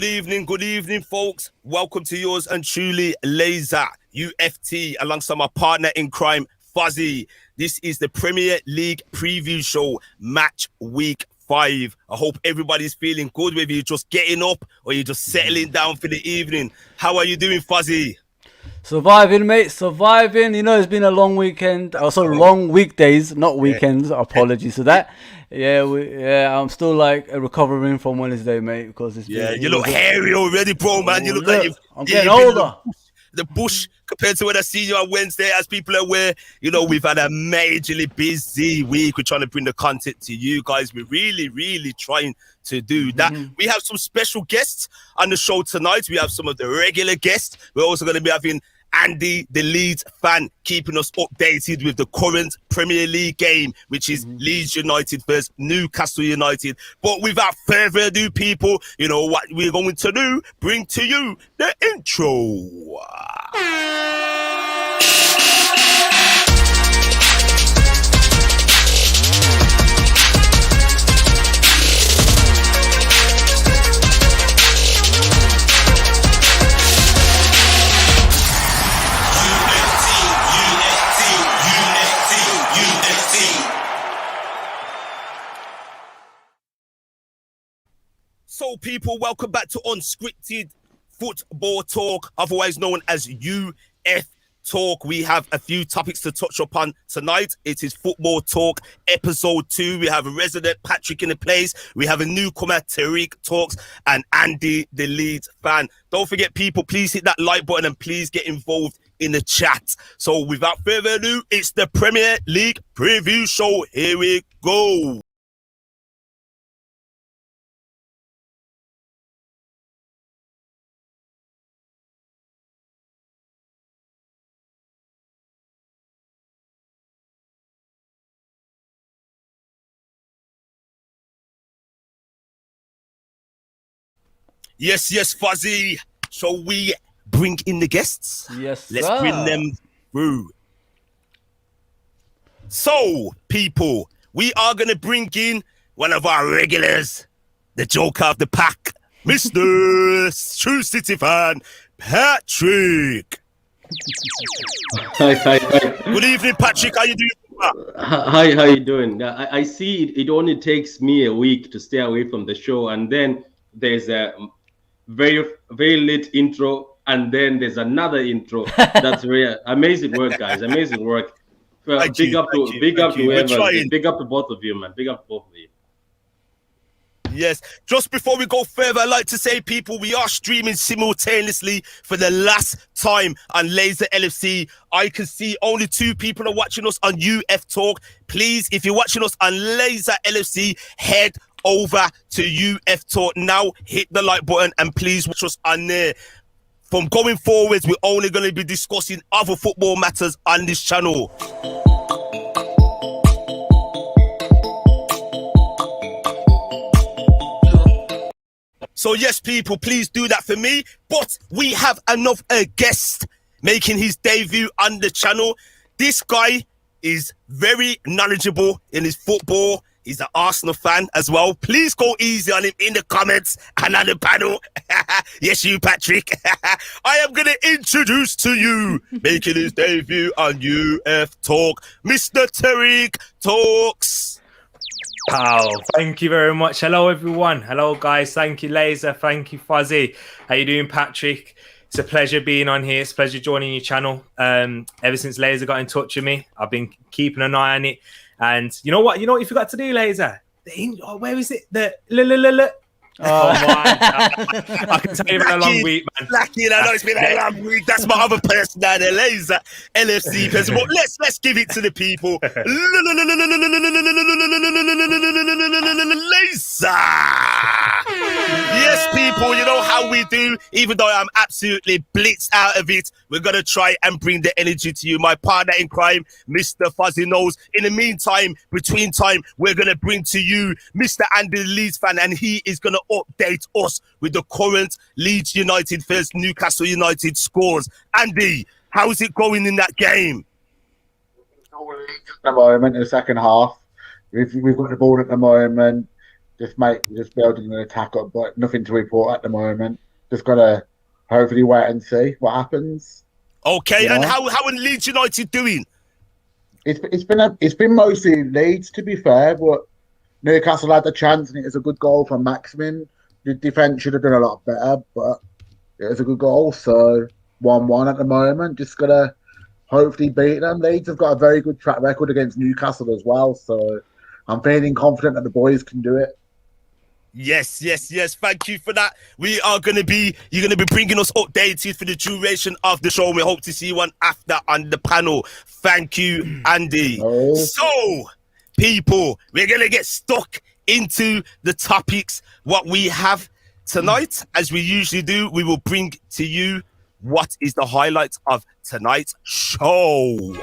Good evening, folks. Welcome to yours and truly, Lazer, UFT, alongside my partner in crime, Fozi. This is the Premier League preview show, match week 5. I hope everybody's feeling good, whether you're just getting up or you're just settling down for the evening. How are you doing, Fozi? Surviving, mate, surviving. You know, it's been a long weekend. Also, long weekdays, not weekends. Apologies for that. I'm still like recovering from Wednesday, mate, because it's been, you look hairy already, bro, man. You look like I'm getting older. The bush compared to when I see you on Wednesday, as people are aware, you know, we've had a majorly busy week. We're trying to bring the content to you guys. We're really trying to do that. We have some special guests on the show tonight. We have some of the regular guests. We're also going to be having Andy, the Leeds fan, keeping us updated with the current Premier League game, which is Leeds United versus Newcastle United. But without further ado, people, you know what we're going to do? Bring to you the intro. So, people, welcome back to Unscripted Football Talk, otherwise known as UF Talk. We have a few topics to touch upon tonight. It is Football Talk episode 2. We have a resident Patrick in the place. We have a newcomer, Tariq Talks, and Andy, the Leeds fan. Don't forget, people, please hit that like button and please get involved in the chat. So, without further ado, it's the Premier League preview show. Here we go. Yes, Fuzzy. Shall we bring in the guests? Yes, Let's sir. bring them through. So, people, we are going to bring in one of our regulars, the joker of the pack, Mr. True City fan, Patrick. Hi. Good evening, Patrick. How you doing? Hi, how you doing? I see it only takes me a week to stay away from the show, and then there's a very late intro, and then there's another intro. That's very amazing work, guys. Amazing work. Big up to whoever. Big up to both of you, man. Big up to both of you. Yes. Just before we go further, I'd like to say, people, we are streaming simultaneously for the last time on Lazer LFC. I can see only 2 people are watching us on UF Talk. Please, if you're watching us on Lazer LFC, head over to UF Talk now. Hit the like button and please watch us on there. From going forwards, we're only going to be discussing other football matters on this channel. So yes, people, please do that for me. But we have another guest making his debut on the channel. This guy is very knowledgeable in his football. He's an Arsenal fan as well. Please go easy on him in the comments and on the panel. Yes, you, Patrick. I am going to introduce to you, making his debut on UF Talk, Mr. Tariq Talks. Pow. Thank you very much. Hello, everyone. Hello, guys. Thank you, Lazer. Thank you, Fuzzy. How you doing, Patrick? It's a pleasure being on here. It's a pleasure joining your channel. Ever since Lazer got in touch with me, I've been keeping an eye on it. And you know what? You forgot to do, Lazer? Where is it? Oh, man. I can tell you've had a long week, man. Lucky, I know it's been a long week. That's my other person down there, Lazer, LFC person. But let's give it to the people. Lazer. Yes, people, you know how we do. Even though I'm absolutely blitzed out of it, we're going to try and bring the energy to you. My partner in crime, Mr. Fuzzy knows. In the meantime, between time, we're going to bring to you Mr. Andy, the Leeds fan, and he is going to update us with the current Leeds United versus Newcastle United scores. Andy, how's it going in that game? At the moment, in the second half, we've got the ball at the moment. just building an attack up, but nothing to report at the moment. Just gotta hopefully wait and see what happens. Okay, You and know? how are Leeds United doing? It's been mostly Leeds, to be fair, but Newcastle had the chance and it was a good goal from Maximin. The defense should have done a lot better, but it was a good goal. So 1-1 at the moment. Just gotta hopefully beat them. Leeds have got a very good track record against Newcastle as well. So I'm feeling confident that the boys can do it. Yes. Thank you for that. You're gonna be bringing us updates for the duration of the show. We hope to see you on after on the panel. Thank you, Andy. Oh. So, people, we're gonna get stuck into the topics. What we have tonight, as we usually do, we will bring to you what is the highlight of tonight's show.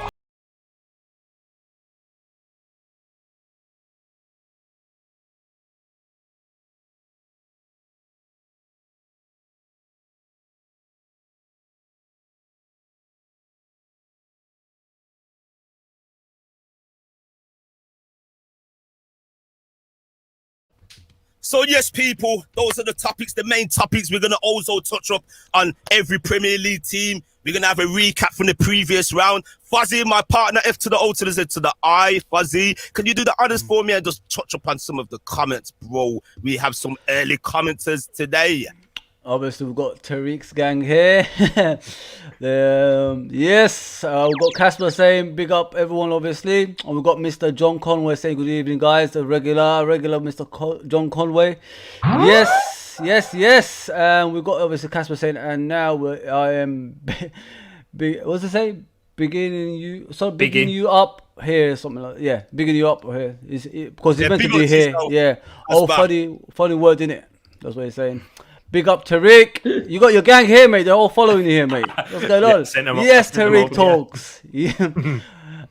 So yes, people, those are the topics, the main topics. We're going to also touch up on every Premier League team. We're going to have a recap from the previous round. Fozi, my partner, F to the O to the Z to the I. Fozi, can you do the honors for me and just touch up on some of the comments, bro? We have some early commenters today. Obviously, we've got Tariq's gang here. Yes, we've got Casper saying big up everyone, obviously. And we've got Mr. John Conway saying good evening, guys. The regular Mr. John Conway. Yes. And we've got obviously Casper saying, and now I am, what's it say? Bigging you up here, something like bigging you up here. Because he's meant to be here. Yourself. Yeah. That's Funny word, innit? That's what he's saying. Big up Tariq. You got your gang here, mate. They're all following you here, mate. What's going on? Yes, Tariq talks. Yeah.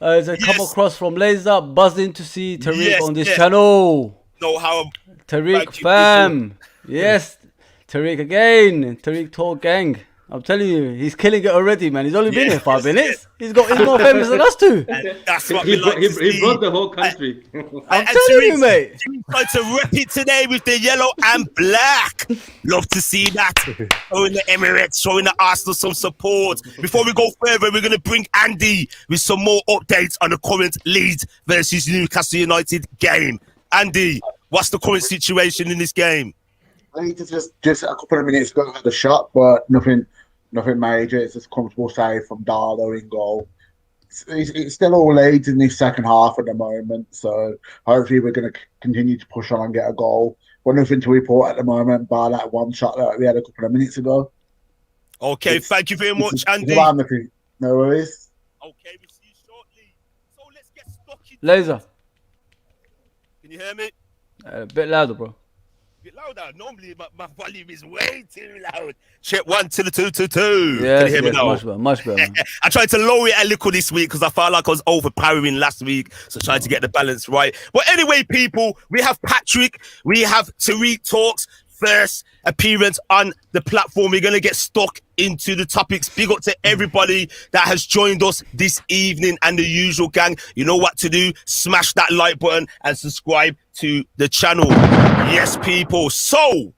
As I come across from Lazer, buzzing to see Tariq on this channel. Tariq fam. Yes. Tariq again. Tariq talk gang. I'm telling you, he's killing it already, man. He's only been here 5 minutes. He's more famous than us two. That's what he he brought the whole country. I'm telling you, mate. Tried to rep it today with the yellow and black. Love to see that. Showing the Emirates, showing the Arsenal some support. Before we go further, we're going to bring Andy with some more updates on the current Leeds versus Newcastle United game. Andy, what's the current situation in this game? I think it's just a couple of minutes ago had a shot, but nothing major. It's just comfortable save from Darlow in goal. It's still all Leeds in this second half at the moment, so hopefully we're going to continue to push on and get a goal. But nothing to report at the moment, bar that one shot that we had a couple of minutes ago. Okay, thank you very much, Andy. No worries. Okay, we'll see you shortly. So let's get stuck in. Lazer. Can you hear me? A bit louder, bro. Bit louder. Normally my volume is way too loud. Check 1 to the 2 to 2. Yes, Can you hear me now? Much better. I tried to lower it a little this week because I felt like I was overpowering last week. So trying to get the balance right. But anyway, people, we have Patrick. We have Tariq Talks. First appearance on the platform. We're going to get stuck into the topics. Big up to everybody that has joined us this evening and the usual gang. You know what to do. Smash that like button and subscribe to the channel. Yes, people. So,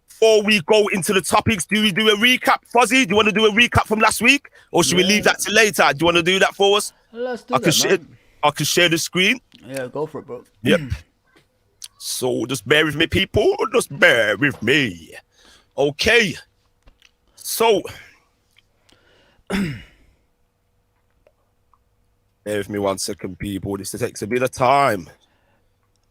before we go into the topics, do we do a recap? Fozzy, do you want to do a recap from last week? Or should we leave that to later? Do you want to do that for us? Let's do that, I can share the screen. Yeah, go for it, bro. Yep. So just bear with me, people. Just bear with me. Okay. So, bear with me 1 second, people. This takes a bit of time.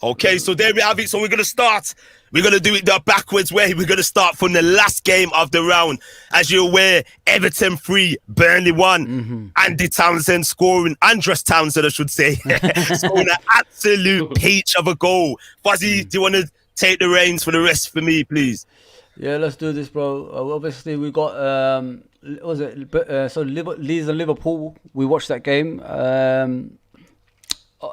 Okay, so there we have it. So we're going to start. We're going to do it the backwards way. We're going to start from the last game of the round. As you're aware, Everton 3, Burnley 1. Andy Townsend scoring, Andres Townsend, I should say, scoring an absolute peach of a goal. Fuzzy, do you want to take the reins for the rest for me, please? Yeah, let's do this, bro. Obviously, we got, Leeds and Liverpool. We watched that game.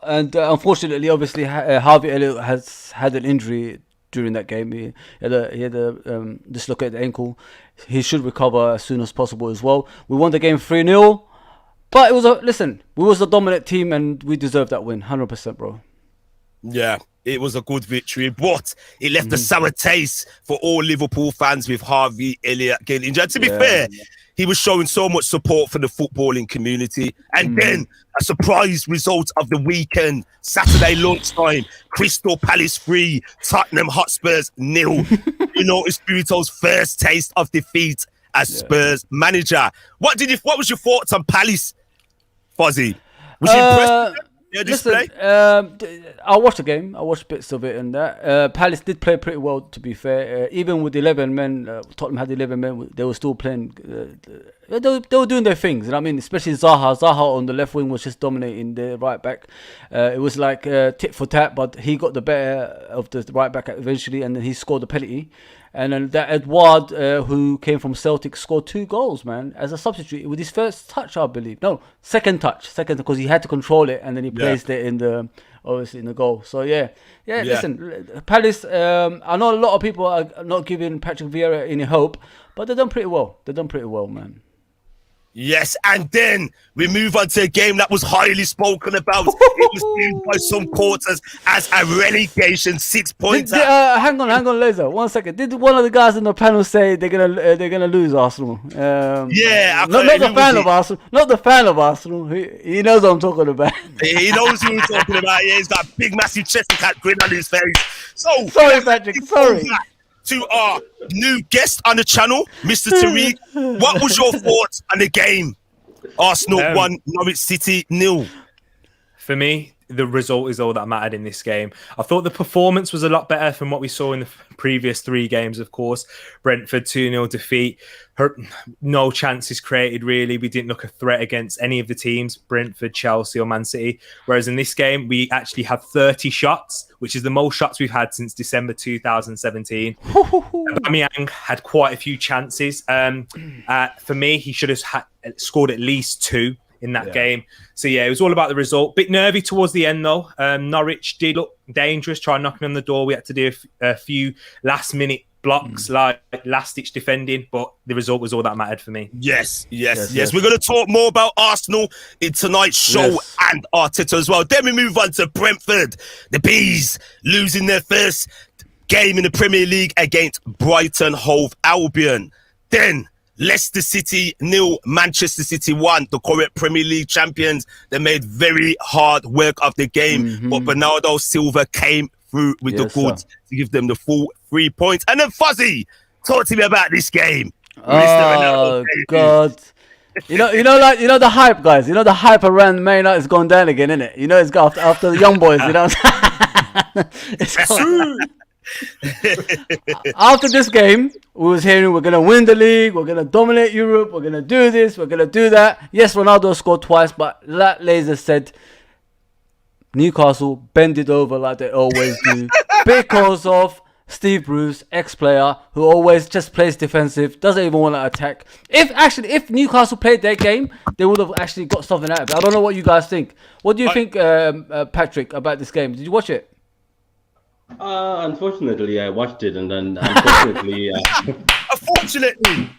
And unfortunately, obviously, Harvey Elliott has had an injury during that game. He had a dislocated ankle. He should recover as soon as possible as well. We won the game 3-0. But it was we was a dominant team and we deserved that win, 100%, bro. Yeah, it was a good victory, but it left a sour taste for all Liverpool fans with Harvey Elliott getting injured. To be fair, he was showing so much support for the footballing community. And then a surprise result of the weekend, Saturday lunchtime, Crystal Palace 3, Tottenham Hotspurs 0. You know, Espirito's first taste of defeat as Spurs manager. What was your thoughts on Palace, Fozi? Was you impressed with their display? I watched the game. I watched bits of it and that. Palace did play pretty well, to be fair. Even with 11 men, Tottenham had 11 men, they were still playing. They were doing their things, you know what I mean? Especially Zaha. Zaha on the left wing was just dominating the right back. It was like tit for tat, but he got the better of the right back eventually, and then he scored the penalty. And then that Edouard, who came from Celtic, scored 2 goals, man, as a substitute with his first touch, I believe. No, second, because he had to control it, and then he placed it in the goal. So listen, Palace. I know a lot of people are not giving Patrick Vieira any hope, but they've done pretty well, man. Yes, and then we move on to a game that was highly spoken about. It was viewed by some quarters as a relegation 6 pointer. Hang on, Lazer. 1 second. Did one of the guys in the panel say they're gonna lose Arsenal? Not the fan of Arsenal. He knows what I'm talking about. He knows who we're talking about. Yeah, he's got a big, massive chest cat grin on his face. So sorry, Patrick. Sorry. To our new guest on the channel, Mr. Tariq, what was your thoughts on the game? Arsenal 1, Norwich City 0. For me, the result is all that mattered in this game. I thought the performance was a lot better from what we saw in the previous 3 games, of course. Brentford 2-0 defeat. No chances created, really. We didn't look a threat against any of the teams, Brentford, Chelsea or Man City. Whereas in this game, we actually had 30 shots, which is the most shots we've had since December 2017. Aubameyang had quite a few chances. For me, he should have scored at least 2 in that game. So it was all about the result. Bit nervy towards the end though. Norwich did look dangerous, trying knocking on the door. We had to do a few last minute blocks, like last ditch defending, but the result was all that mattered for me. Yes. We're going to talk more about Arsenal in tonight's show and Arteta as well. Then we move on to Brentford. The Bees losing their first game in the Premier League against Brighton Hove Albion. Then Leicester City 0, Manchester City 1, the current Premier League champions. They made very hard work of the game, but Bernardo Silva came through with the goods to give them the full 3 points. And then Fuzzy, talk to me about this game. Oh God. You know the hype, guys. You know the hype around Man United has gone down again, isn't it? You know it's got after the young boys. You know, it's gone. After this game, we was hearing we're gonna win the league, we're gonna dominate Europe, we're gonna do this, we're gonna do that. Yes, Ronaldo scored twice, but that Lazer said Newcastle bend it over like they always do because of Steve Bruce, ex-player, who always just plays defensive, doesn't even want to attack. If Newcastle played their game, they would have actually got something out of it. I don't know what you guys think. What do you think, Patrick, about this game? Did you watch it? Unfortunately, I watched it, and then unfortunately, unfortunately,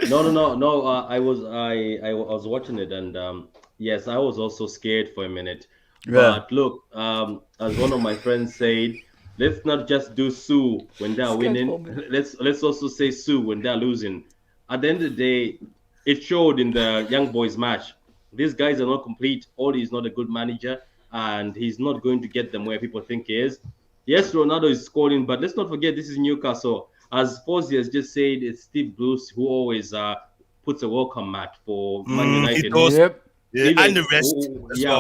no. I was watching it, and yes, I was also scared for a minute. But look, as one of my friends said, let's not just do Sue when they're winning. Let's also say Sue when they're losing. At the end of the day, it showed in the young boys match. These guys are not complete. Oli is not a good manager, and he's not going to get them where people think he is. Yes, Ronaldo is scoring, but let's not forget this is Newcastle. As Fozi has just said, it's Steve Bruce who always puts a welcome mat for Man United. And the rest.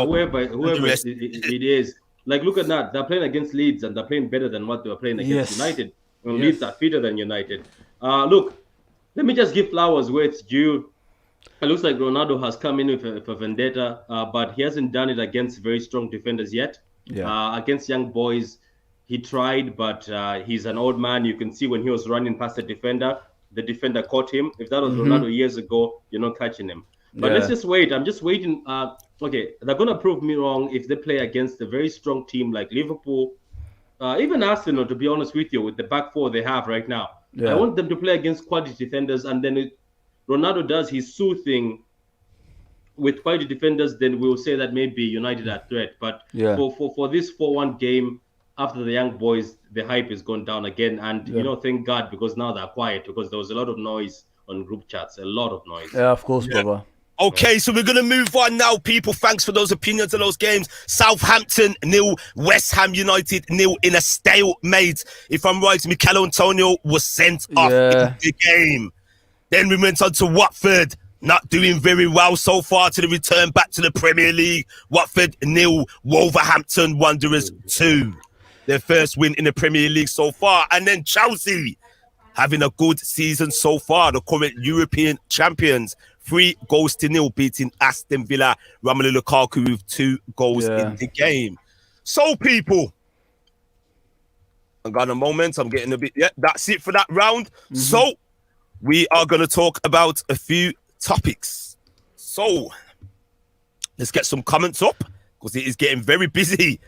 Whoever it is. Like, look at that. They're playing against Leeds, and they're playing better than what they were playing against United. And Leeds are fitter than United. Look, let me just give flowers where it's due. It looks like Ronaldo has come in with a vendetta, but he hasn't done it against very strong defenders yet. Against young boys, he tried, but he's an old man. You can see when he was running past the defender caught him. If that was Ronaldo years ago, you're not catching him. But let's just wait. I'm just waiting. Okay, they're going to prove me wrong if they play against a very strong team like Liverpool, even Arsenal, to be honest with you, with the back four they have right now. I want them to play against quality defenders, and then Ronaldo does his Sue thing with quality defenders, then we'll say that maybe United are threat. But Yeah. for this 4-1 game, after the young boys, the hype has gone down again. And, thank God, because now they're quiet, because there was a lot of noise on group chats, a lot of noise. Yeah, of course, brother. Okay, so we're going to move on now, people. Thanks for those opinions of those games. Southampton 0, West Ham United 0 in a stalemate. If I'm right, Mikel Antonio was sent off in the game. Then we went on to Watford, not doing very well so far to the return back to the Premier League. Watford 0, Wolverhampton Wanderers 2. Their first win in the Premier League so far. And then Chelsea having a good season so far, the current European champions. 3-0 beating Aston Villa. Romelu Lukaku with 2 goals in the game. So, people, I've got a moment. I'm getting a bit. Yeah, that's it for that round. So, we are going to talk about a few topics. So, let's get some comments up because it is getting very busy.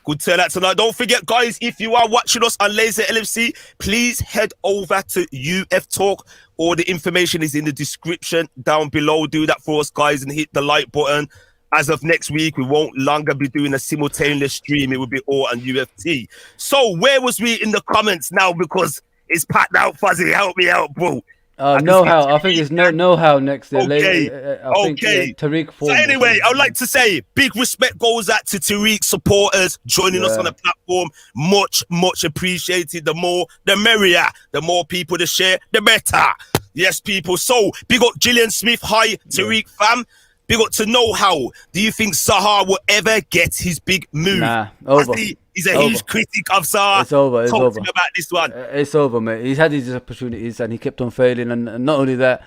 Good turnout tonight. Don't forget, guys, if you are watching us on Lazer LFC, please head over to UF Talk. All the information is in the description down below. Do that for us, guys, and hit the like button. As of next week, we won't longer be doing a simultaneous stream. It will be all on UFT. So where was we in the comments now? Because it's packed out, Fuzzy. Help me out, bro. Know-how. I think it's know-how next there. Okay. Tariq. So anyway, I would like to say big respect goes out to Tariq supporters joining us on the platform. Much, much appreciated. The more, the merrier. The more people to share, the better. Yes, people. So big up Gillian Smith. Hi, Tariq fam. Big up to Know-how. Do you think Zaha will ever get his big move? Nah, over. He's a huge critic of Zaha. It's over. It's Talk over. to me about this one. It's over, mate. He's had his opportunities and he kept on failing. And not only that,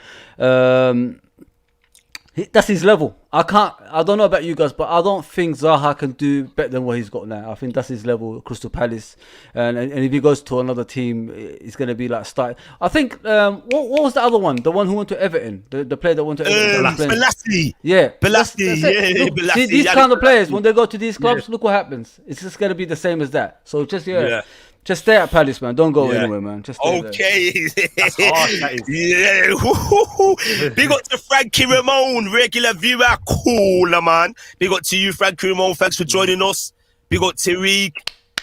that's his level. I don't know about you guys, but I don't think Zaha can do better than what he's got now. I think that's his level, Crystal Palace. And if he goes to another team, it's going to be like start. I think, what was the other one? The one who went to Everton? The player that went to Everton? Balassi. Yeah. Balassi. Look, see, these kind of players, when they go to these clubs, look what happens. It's just going to be the same as that. So just, just stay at Palace, man. Don't go anywhere, man. Just stay there. That's harsh, that is. Big up to Frankie Ramon, regular viewer. Cooler, man. Big up to you, Frankie Ramon. Thanks for joining us. Big up to Tariq,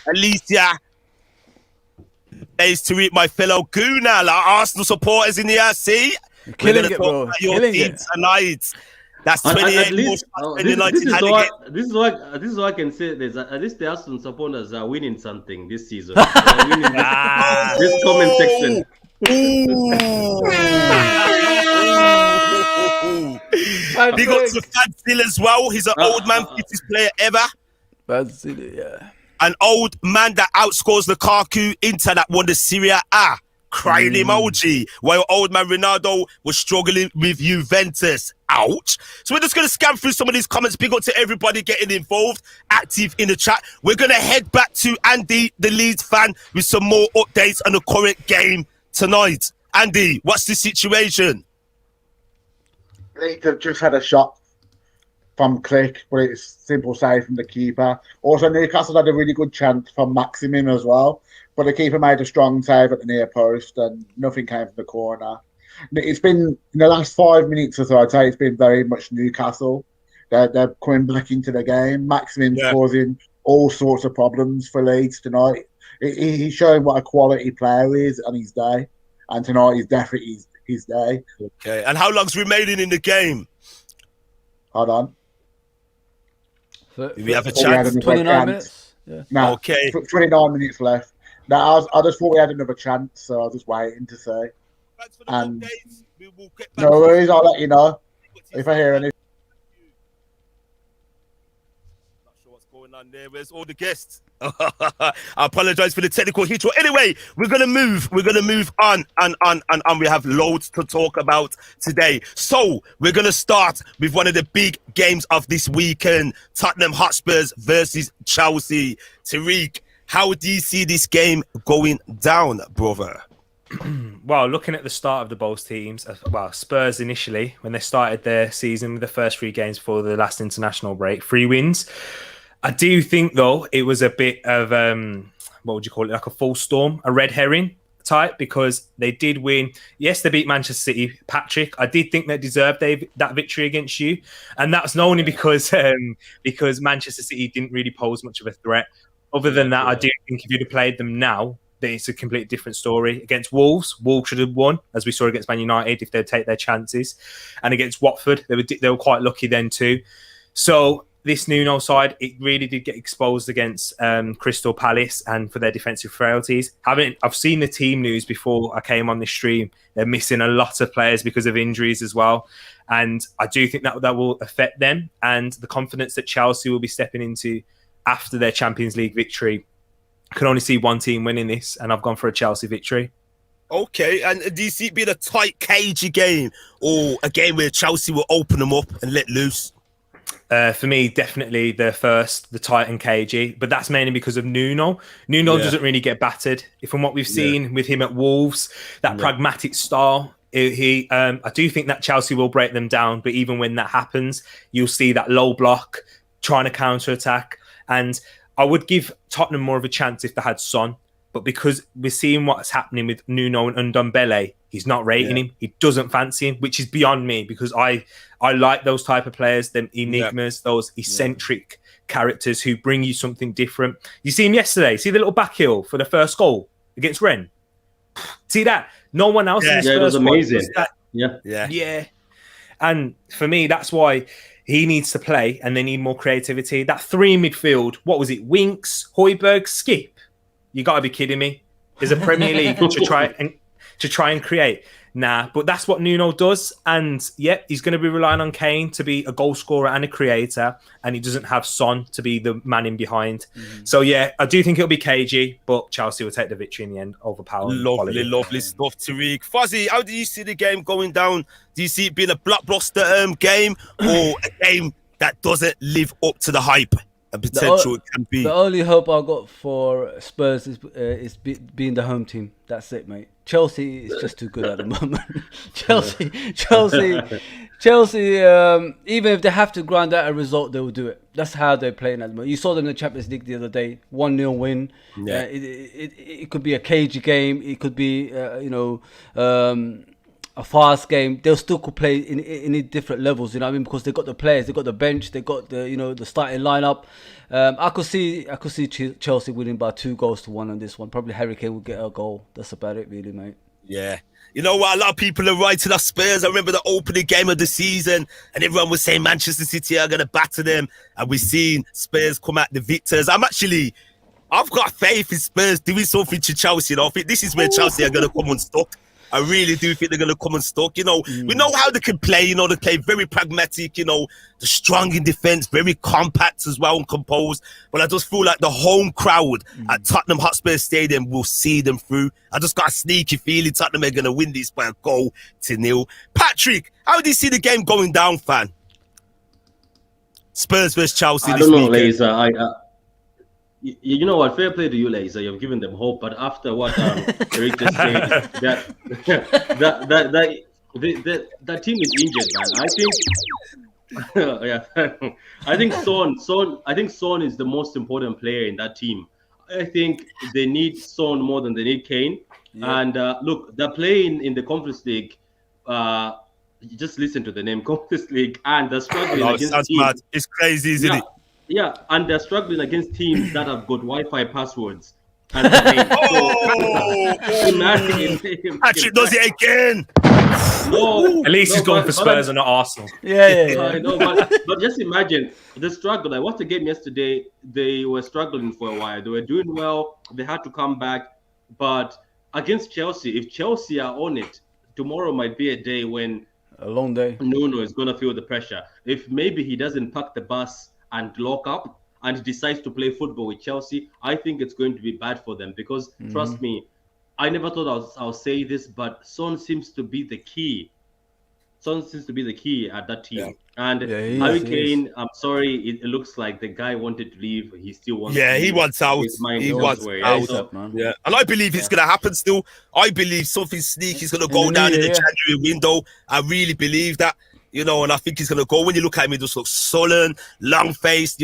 Alicia. Thanks Tariq, my fellow Gooner, like Arsenal supporters in the RC. We're going to talk about your team tonight. That's 28 at least, this is what I can say. There's at least the Arsenal supporters are winning something this season. They're winning this comment section. Big up to Fadzil as well. He's an old man, fittest player ever. Fadzil, yeah. An old man that outscores Lukaku, Inter that won the Serie A. Crying emoji. While old man Ronaldo was struggling with Juventus. Ouch. So we're just going to scan through some of these comments. Big up to everybody getting involved, active in the chat. We're going to head back to Andy, the Leeds fan, with some more updates on the current game tonight. Andy, what's the situation? Leeds have just had a shot from Click, but it's simple save from the keeper. Also, Newcastle had a really good chance from Maximum as well, but the keeper made a strong save at the near post and nothing came from the corner. It's been, in the last 5 minutes or so, I'd say it's been very much Newcastle. They're coming back into the game. Maximum's causing all sorts of problems for Leeds tonight. He's showing what a quality player is on his day, and tonight is definitely his day. Okay, and how long's remaining in the game? Hold on. Do we have a chance? 29 minutes? Yeah. No, okay. 29 minutes left. Now, I just thought we had another chance, so I was just waiting to say. And no worries, I'll let you know if I hear anything. Not sure what's going on there. Where's all the guests? I apologize for the technical hitch. Anyway, we're gonna move on and we have loads to talk about today. So we're gonna start with one of the big games of this weekend: Tottenham Hotspurs versus Chelsea. Tariq, how do you see this game going down, brother? Well, looking at the start of the both teams, Spurs initially, when they started their season with the first 3 games before the last international break, 3 wins. I do think, though, it was a bit of, what would you call it, like a false storm, a red herring. tight because they did win. Yes, they beat Manchester City. Patrick, I did think they deserved that victory against you, and that's not only because Manchester City didn't really pose much of a threat. Other than that, I do think if you'd have played them now, then it's a completely different story. Against Wolves should have won, as we saw against Man United, if they'd take their chances. And against Watford, they were quite lucky then too. So this Nuno side, it really did get exposed against Crystal Palace and for their defensive frailties. I've seen the team news before I came on this stream. They're missing a lot of players because of injuries as well. And I do think that will affect them and the confidence that Chelsea will be stepping into after their Champions League victory. I can only see one team winning this, and I've gone for a Chelsea victory. Okay, and do you see it being a tight, cagey game or a game where Chelsea will open them up and let loose? For me, definitely the tight and cagey, but that's mainly because of Nuno. Nuno doesn't really get battered. From what we've seen with him at Wolves, that pragmatic style, I do think that Chelsea will break them down, but even when that happens, you'll see that low block, trying to counter-attack, and I would give Tottenham more of a chance if they had Son, but because we're seeing what's happening with Nuno and Ndombele, he's not rating him. He doesn't fancy him, which is beyond me because I like those type of players, them enigmas, those eccentric characters who bring you something different. You see him yesterday. See the little back heel for the first goal against Rennes? See that? No one else in this it was amazing. Yeah. And for me, that's why he needs to play and they need more creativity. That three in midfield, what was it? Winks, Højbjerg, Skip. You got to be kidding me. There's a Premier League to try and create. Nah, but that's what Nuno does. And he's going to be relying on Kane to be a goal scorer and a creator. And he doesn't have Son to be the man in behind. So, I do think it'll be cagey, but Chelsea will take the victory in the end, overpowering. Lovely stuff, Tariq. Fuzzy, how do you see the game going down? Do you see it being a blockbuster game or a game that doesn't live up to the hype and potential it can be? The only hope I got for Spurs is being the home team. That's it, mate. Chelsea is just too good at the moment. Chelsea. Even if they have to grind out a result, they will do it. That's how they're playing at the moment. You saw them in the Champions League the other day, 1-0 win. Yeah. It could be a cagey game. It could be a fast game. They'll still could play in different levels. You know what I mean? Because they got the players, they got the bench, they got the starting lineup. I could see Chelsea winning by 2-1 on this one. Probably Harry Kane will get a goal. That's about it, really, mate. Yeah. You know what? A lot of people are writing us Spurs. I remember the opening game of the season, and everyone was saying Manchester City are going to batter them, and we've seen Spurs come out the victors. I've got faith in Spurs doing something to Chelsea. I think this is where Chelsea are going to come unstuck. I really do think they're going to come unstuck. We know how they can play. They play very pragmatic, they're strong in defence, very compact as well and composed. But I just feel like the home crowd at Tottenham Hotspur Stadium will see them through. I just got a sneaky feeling Tottenham are going to win this by a 0-0. Patrick, how do you see the game going down, fan? Spurs versus Chelsea this weekend. Lazer. You know what? Fair play to you, Lazer. You've given them hope, but after what Eric just said, that team is injured, man. I think Son is the most important player in that team. I think they need Son more than they need Kane. Yeah. And look, they're playing in the Conference League. You just listen to the name, Conference League, and they're struggling against teams. Mad. It's crazy, isn't it? Yeah, and they're struggling against teams that have got Wi-Fi passwords. And Patrick does it again. At least he's going for Spurs and not Arsenal. I know, but just imagine the struggle. I watched the game yesterday. They were struggling for a while. They were doing well. They had to come back. But against Chelsea, if Chelsea are on it, tomorrow might be a day when a long day. Nuno is going to feel the pressure. If maybe he doesn't pack the bus and lock up and decides to play football with Chelsea, I think it's going to be bad for them because, trust me, I never thought I'll say this, but Son seems to be the key. Son seems to be the key at that team. Yeah. And Harry Kane, I'm sorry, it looks like the guy wanted to leave. He still wants to leave. He wants out. He wants out. Man. Yeah. And I believe it's going to happen still. I believe something sneaky is going to go down in the January window. I really believe that. And I think he's going to go. When you look at him, he just looks sullen, long-faced,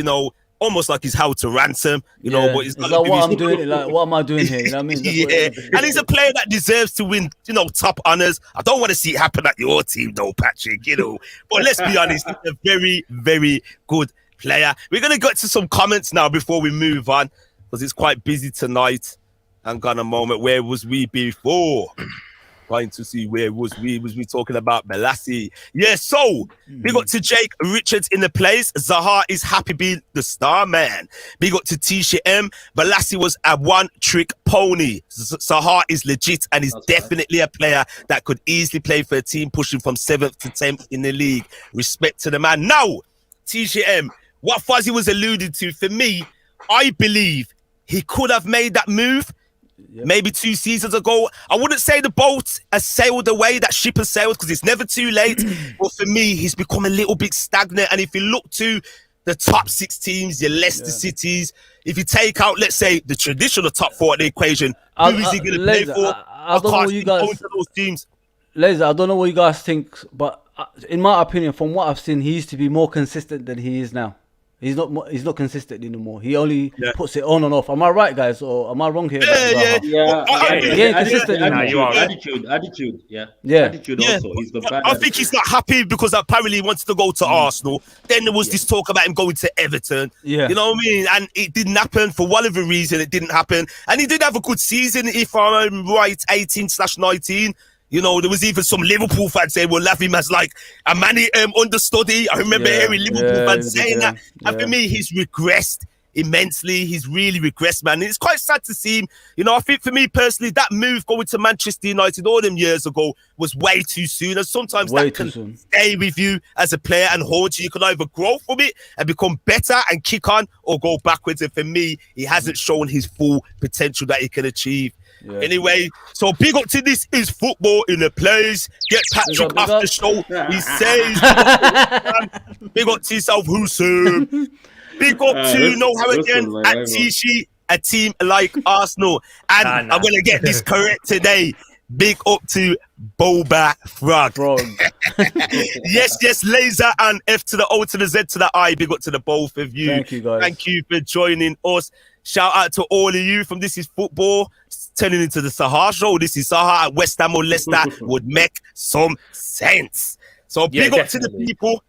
almost like he's held to ransom, you know. But he's it's like what I'm doing. Like, what am I doing here? You know what I mean? That's what it is. And he's a player that deserves to win, you know, top honors. I don't want to see it happen at your team, though, Patrick. You know, but let's be honest, he's a very, very good player. We're gonna get to some comments now before we move on, because it's quite busy tonight. Hang on a moment. Where was we before? Trying to see where was we talking about Balassi. Yeah, so big up to Jake Richards in the place. Zaha is happy being the star man. Big up to Tisha M. Balassi was a one-trick pony. Zaha is legit and is definitely a player that could easily play for a team pushing from 7th to 10th in the league. Respect to the man. Now, Tisha M, what Fuzzy was alluding to, for me, I believe he could have made that move maybe 2 seasons ago. I wouldn't say the boat has sailed away, that ship has sailed, because it's never too late. But for me, he's become a little bit stagnant. And if you look to the top 6 teams, your Leicester Cities, if you take out, let's say, the traditional top 4 of the equation, who is he going to play for? I don't know what you guys... Those teams. Lazer, I don't know what you guys think, but in my opinion, from what I've seen, he used to be more consistent than he is now. He's not consistent anymore. He only puts it on and off. Am I right, guys, or am I wrong here? He ain't consistent anymore. You are. Attitude. Attitude also. He's the bad. I think he's not happy because apparently he wants to go to Arsenal. Then there was this talk about him going to Everton. Yeah. You know what I mean? And it didn't happen for whatever reason. It didn't happen. And he did have a good season, if I'm right, 18/19. You know, there was even some Liverpool fans saying we'll have him as like a Manny understudy. I remember hearing Liverpool fans saying that. And for me, he's regressed immensely. He's really regressed, man. And it's quite sad to see him. You know, I think for me personally, that move going to Manchester United all them years ago was way too soon. And sometimes that can stay with you as a player and haunt you. You can either grow from it and become better and kick on, or go backwards. And for me, he hasn't shown his full potential that he can achieve. Yeah. Anyway, so big up to This Is Football in the place. Get Patrick off the show. He says, big up to yourself, Hussein. Big up to Know How Again at Tishi, a team like Arsenal. And I'm going to get this correct today. Big up to Boba Frog. yes, Laser and F to the O to the Z to the I. Big up to the both of you. Thank you, guys. Thank you for joining us. Shout out to all of you from This Is Football. Turning into the Sahar show. This is Sahar at West Ham or Leicester would make some sense. So big up to the people.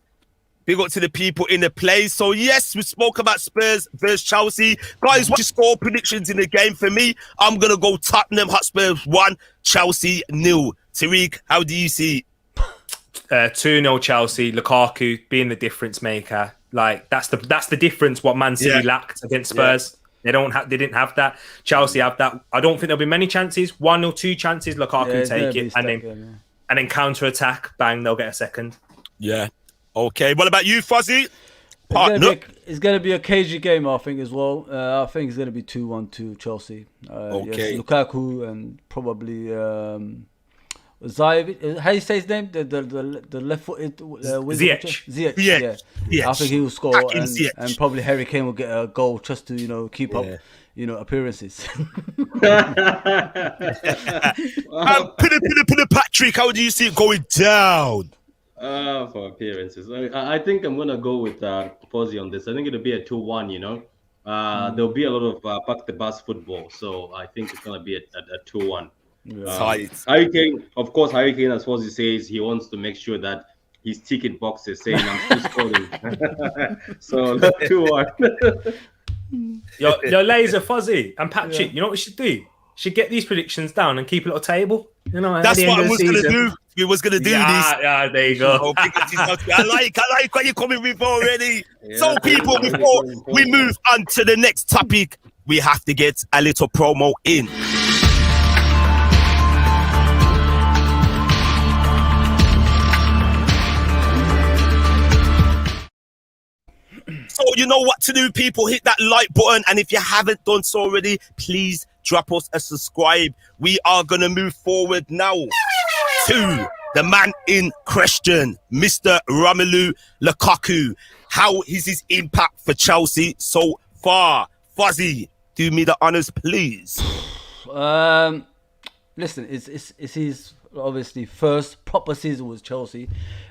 Big up to the people in the place. So yes, we spoke about Spurs versus Chelsea. Guys, what's your score predictions in the game? For me, I'm going to go Tottenham Hotspur 1, Chelsea 0. Tariq, how do you see it? 2-0 Chelsea. Lukaku being the difference maker. Like that's the difference what Man City lacked against Spurs. They didn't have that. Chelsea have that. I don't think there'll be many chances. 1 or 2 chances, Lukaku take it, and then counter attack, bang, they'll get a second. Yeah. Okay. What about you, Fuzzy? It's going to be a cagey game, I think, as well. I think it's going to be 2-1 to Chelsea. Okay. Yes, Lukaku and probably Ziyech. How do you say his name? The left-footed Ziyech. Yeah. I think he will score, and probably Harry Kane will get a goal just to keep up appearances. Patrick, how do you see it going down? For appearances, I think I'm gonna go with Fozi on this. I think it'll be a 2-1. There'll be a lot of back the bus football, so I think it's gonna be a 2-1. Harry Kane, of course, as Fozi says, he wants to make sure that his ticket box is saying I'm still scoring. So 2-1. Yo, Laser, Fuzzy, and Patrick. You know what we should do? Should get these predictions down and keep a little table. That's what I was going to do. We was going to do this. Yeah, there you go. I like what you're coming with already. So, people, before we move on to the next topic, we have to get a little promo in. So you know what to do, people. Hit that like button, and if you haven't done so already, please drop us a subscribe. We are going to move forward now to the man in question, Mr. Romelu Lukaku. How is his impact for Chelsea so far? Fuzzy, do me the honors, please. Listen, it's his obviously first proper season with Chelsea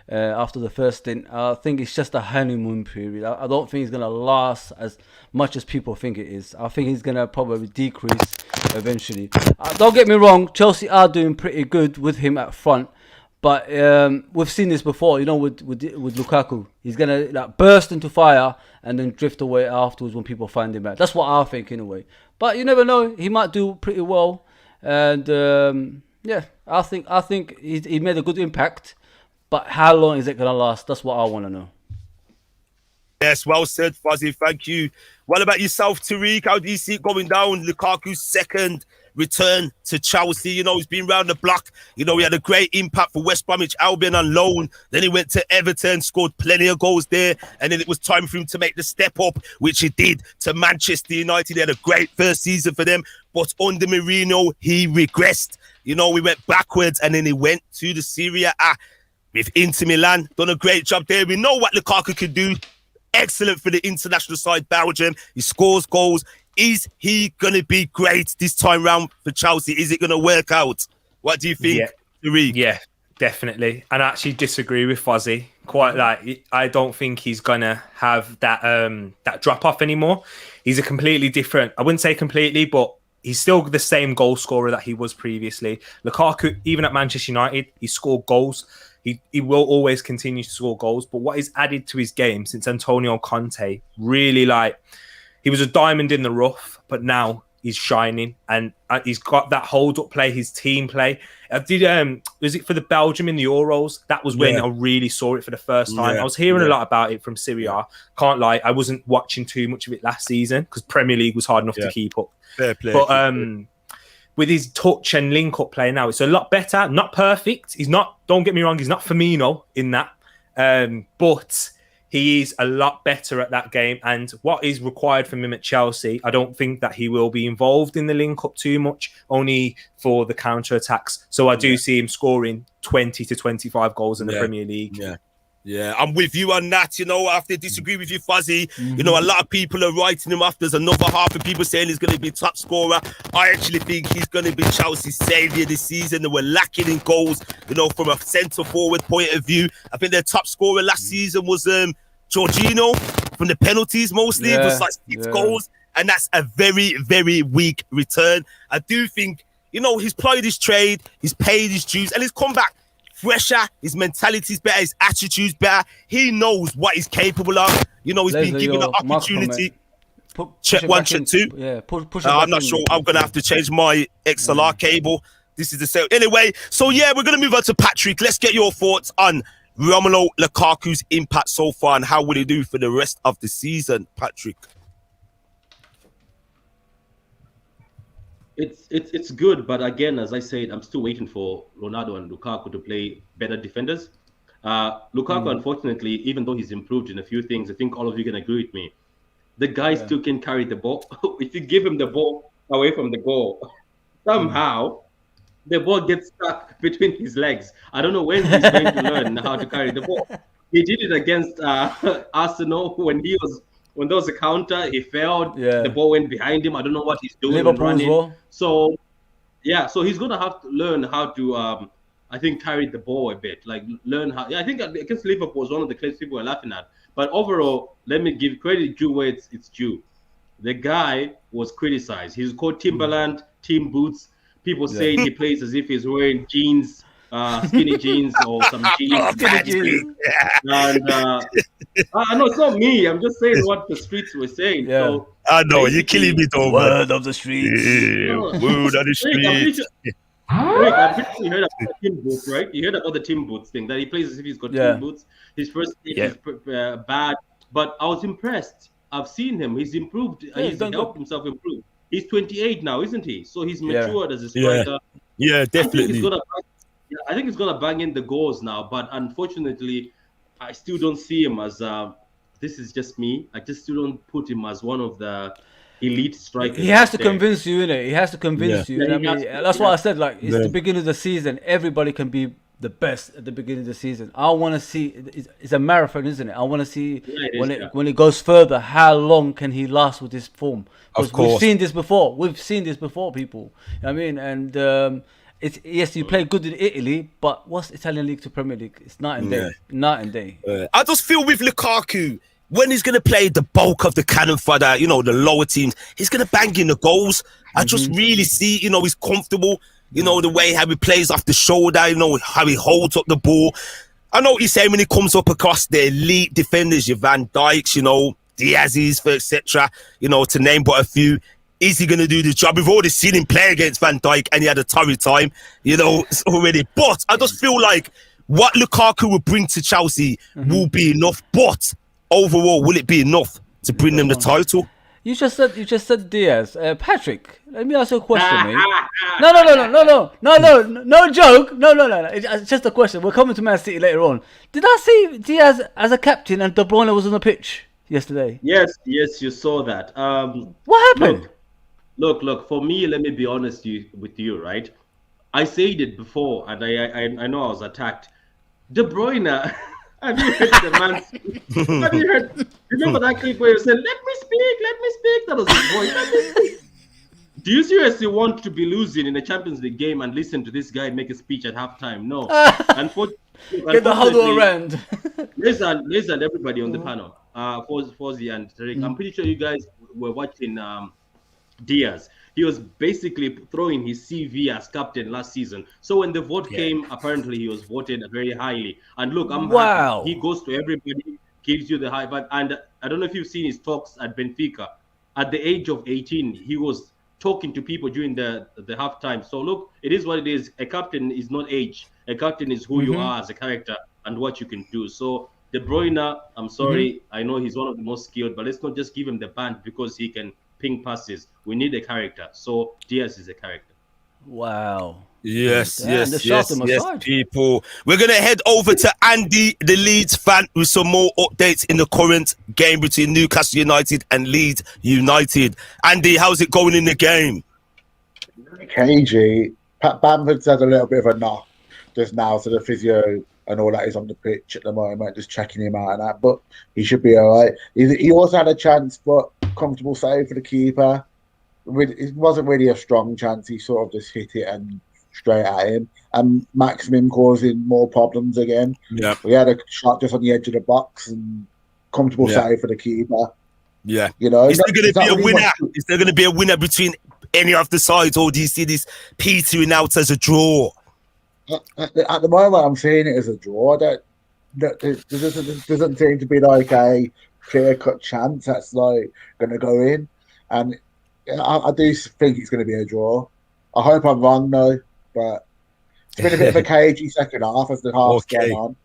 after the first stint. I think it's just a honeymoon period. I don't think it's going to last as much as people think it is. I think he's going to probably decrease eventually. Don't get me wrong, Chelsea are doing pretty good with him at front. But we've seen this before, you know, with Lukaku. He's going to like burst into fire and then drift away afterwards when people find him back. That's what I think in a way. But you never know. He might do pretty well. And I think he made a good impact. But how long is it going to last? That's what I want to know. Yes, well said, Fozi. Thank you. What about yourself, Tariq? How do you see it going down? Lukaku's second return to Chelsea. You know, he's been round the block. You know, he had a great impact for West Bromwich Albion on loan. Then he went to Everton, scored plenty of goals there. And then it was time for him to make the step up, which he did, to Manchester United. He had a great first season for them. But under Mourinho, he regressed. You know, we went backwards and then he went to the Serie A with Inter Milan. Done a great job there. We know what Lukaku could do. Excellent for the international side, Belgium. He scores goals. Is he going to be great this time round for Chelsea? Is it going to work out? What do you think, Tariq? Yeah, definitely. And I actually disagree with Fozi. Quite like, I don't think he's going to have that that drop off anymore. He's a completely different, I wouldn't say completely, but he's still the same goal scorer that he was previously. Lukaku, even at Manchester United, he scored goals. He will always continue to score goals. But what is added to his game since Antonio Conte, really like, he was a diamond in the rough, but now he's shining and he's got that hold-up play, his team play. Was it for the Belgium in the Euros? That was when I really saw it for the first time. I was hearing a lot about it from Serie A. Can't lie, I wasn't watching too much of it last season because Premier League was hard enough to keep up. Fair play. But with his touch and link-up play now, it's a lot better. Not perfect. He's not, don't get me wrong, he's not Firmino in that. But he is a lot better at that game. And what is required from him at Chelsea, I don't think that he will be involved in the link-up too much, only for the counter-attacks. So I do see him scoring 20 to 25 goals in the Premier League. Yeah, I'm with you on that. You know, I have to disagree with you, Fuzzy. You know, a lot of people are writing him off. There's another half of people saying he's going to be top scorer. I actually think he's going to be Chelsea's saviour this season. They were lacking in goals, you know, from a centre-forward point of view. I think their top scorer last season was Jorginho, from the penalties mostly. It was like 6 goals. And that's a very, very weak return. I do think, you know, he's played his trade, he's paid his dues, and he's come back fresher, his mentality's better, his attitude's better. He knows what he's capable of. You know, he's been given an opportunity. Check 1, check 2. Yeah, push I'm not sure. I'm going to have to change my XLR cable. This is the same. Anyway, so yeah, we're going to move on to Patrick. Let's get your thoughts on Romelu Lukaku's impact so far and how will he do for the rest of the season, Patrick? It's good, but again, as I said, I'm still waiting for Ronaldo and Lukaku to play better defenders. Lukaku, unfortunately, even though he's improved in a few things, I think all of you can agree with me. The guy still can carry the ball. If you give him the ball away from the goal, somehow the ball gets stuck between his legs. I don't know when he's going to learn how to carry the ball. He did it against Arsenal when there was a counter, he failed. The ball went behind him. I don't know what he's doing. Liverpool as well. So he's going to have to learn how to, I think, carry the ball a bit. Like, learn how. Yeah, I think against Liverpool was one of the clips people were laughing at. But overall, let me give credit due where it's due. The guy was criticized. He's called Timberland, Team Boots. People saying he plays as if he's wearing jeans, skinny jeans or some jeans. And I know it's not me. I'm just saying what the streets were saying. So I know you're killing me, though. Word of the streets. Word of the streets. I'm pretty sure you heard about the Team Boots, right? You heard about the Team Boots thing, that he plays as if he's got Team Boots. His first game is bad, but I was impressed. I've seen him. He's improved. He's helped himself improve. He's 28 now, isn't he? So he's matured as a striker. Yeah, definitely. I think he's gonna bang in the goals now, but unfortunately, I still don't see him as. This is just me. I just still don't put him as one of the elite strikers. He has to convince you, innit? He has to convince you. I mean, that's why I said, like, it's the beginning of the season. Everybody can be the best at the beginning of the season. I want to see. It's a marathon, isn't it? I want to see when it goes further. How long can he last with this form? Because we've seen this before. We've seen this before, people. I mean, and yes, you play good in Italy, but what's Italian league to Premier League? It's night and day. Night and day. I just feel with Lukaku, when he's going to play the bulk of the cannon fodder, the lower teams, he's going to bang in the goals. I just really see, he's comfortable, the way how he plays off the shoulder, how he holds up the ball. I know what you're saying when he comes up across the elite defenders, your Van Dijks, Diaz's, etc., to name but a few. Is he going to do the job? We've already seen him play against Van Dijk and he had a torrid time, already. But I just feel like what Lukaku will bring to Chelsea will be enough. But overall, will it be enough to bring them the title? You just said Diaz. Patrick, let me ask you a question, mate. No joke. No. It's just a question. We're coming to Man City later on. Did I see Diaz as a captain and De Bruyne was on the pitch yesterday? Yes, you saw that. What happened? Look. For me, let me be honest with you, right? I said it before, and I know I was attacked. De Bruyne. Have you heard the man speak? Have you heard? Remember that clip where you said, "Let me speak"? That was his voice. Let me speak. Do you seriously want to be losing in a Champions League game and listen to this guy make a speech at halftime? No. Get the huddle around. Listen, everybody on the panel. Fozi and Tariq. I'm pretty sure you guys were watching Diaz. He was basically throwing his CV as captain last season. So when the vote came, apparently he was voted very highly. And look, I'm happy. He goes to everybody, gives you the high five. And I don't know if you've seen his talks at Benfica. At the age of 18, he was talking to people during the halftime. So look, it is what it is. A captain is not age. A captain is who you are as a character and what you can do. So De Bruyne, I'm sorry, I know he's one of the most skilled, but let's not just give him the band because he can ping passes. We need a character. So Diaz is a character. Wow. Yes, people. We're going to head over to Andy, the Leeds fan, with some more updates in the current game between Newcastle United and Leeds United. Andy, how's it going in the game? KG, Pat Bamford's had a little bit of a knock just now, so the physio and all that is on the pitch at the moment, just checking him out and that, but he should be all right. He also had a chance, but comfortable save for the keeper. It wasn't really a strong chance. He sort of just hit it and straight at him. And Maximin causing more problems again. Yeah, we had a shot just on the edge of the box and comfortable save for the keeper. Yeah, is there going to be a winner? Is there going to be a winner between any of the sides, or do you see this petering out as a draw? At the moment, I'm seeing it as a draw. There doesn't seem to be like a clear-cut chance that's like going to go in, and I do think it's going to be a draw. I hope I'm wrong though, but it's been a bit of a cagey second half as the half's gone on.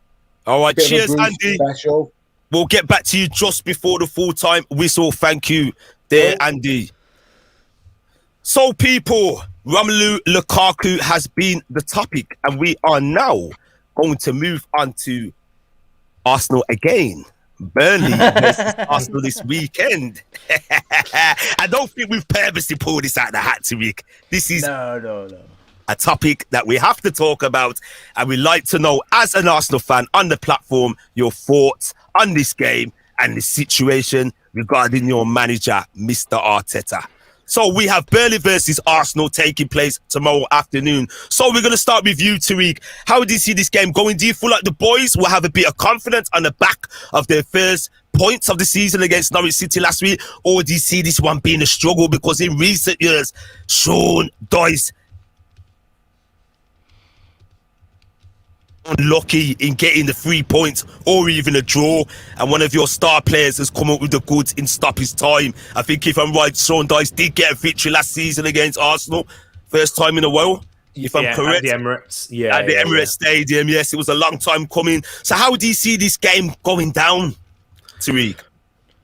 All right, cheers, Andy. Special. We'll get back to you just before the full-time whistle. Thank you there, Andy. So, people, Romelu Lukaku has been the topic, and we are now going to move on to Arsenal again. Burnley versus Arsenal this weekend. I don't think we've purposely pulled this out of the hat, Tariq. This is a topic that we have to talk about, and we'd like to know, as an Arsenal fan on the platform, your thoughts on this game and the situation regarding your manager, Mr. Arteta. So we have Burley versus Arsenal taking place tomorrow afternoon. So we're going to start with you, Tariq. How do you see this game going? Do you feel like the boys will have a bit of confidence on the back of their first points of the season against Norwich City last week? Or do you see this one being a struggle? Because in recent years, Sean Dyche unlucky in getting the 3 points or even a draw, and one of your star players has come up with the goods in stoppage time. I think if I'm right, Sean Dyche did get a victory last season against Arsenal, first time in a while, if I'm correct. At the Emirates. At the Emirates Stadium, yes, it was a long time coming. So how do you see this game going down, Tariq?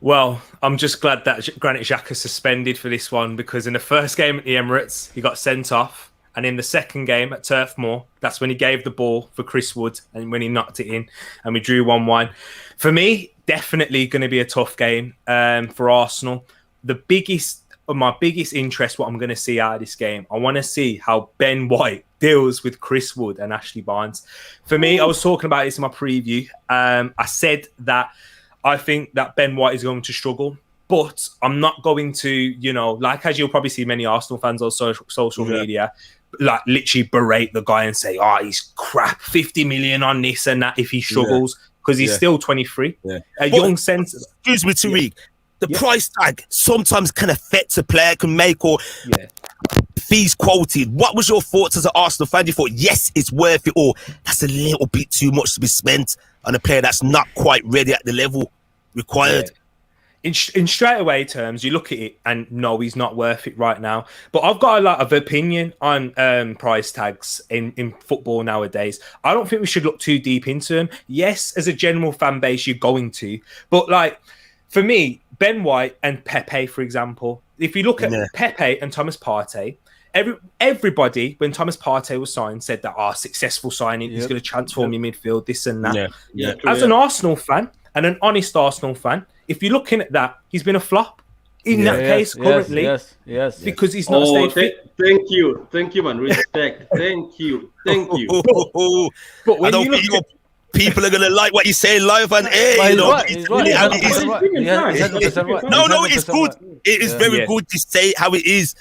Well, I'm just glad that Granit Xhaka suspended for this one, because in the first game at the Emirates, he got sent off. And in the second game at Turf Moor, that's when he gave the ball for Chris Wood and when he knocked it in and we drew 1-1. For me, definitely going to be a tough game for Arsenal. My biggest interest, what I'm going to see out of this game, I want to see how Ben White deals with Chris Wood and Ashley Barnes. For me, I was talking about this in my preview. I said that I think that Ben White is going to struggle. But I'm not going to, like as you'll probably see many Arsenal fans on social media, like literally berate the guy and say, "Oh, he's crap, 50 million on this and that." If he struggles, because he's still 23, a young centre. Excuse me, Tariq. The price tag sometimes can affect a player, can make or fees quoted. What was your thoughts as an Arsenal fan? You thought, yes, it's worth it, or that's a little bit too much to be spent on a player that's not quite ready at the level required? In straight away terms, you look at it and no, he's not worth it right now. But I've got a lot of opinion on price tags in football nowadays. I don't think we should look too deep into them. Yes, as a general fan base, you're going to. But like, for me, Ben White and Pepe, for example, if you look at Pepe and Thomas Partey, everybody, when Thomas Partey was signed, said that successful signing, he's going to transform your midfield, this and that. As an Arsenal fan and an honest Arsenal fan, if you're looking at that, he's been a flop in that case currently. Yes. Because he's not stayed fit. Thank you, man. Respect. Thank you. But when you look at people are gonna like what you say live on air. No, it's good. It is very good to say how it is.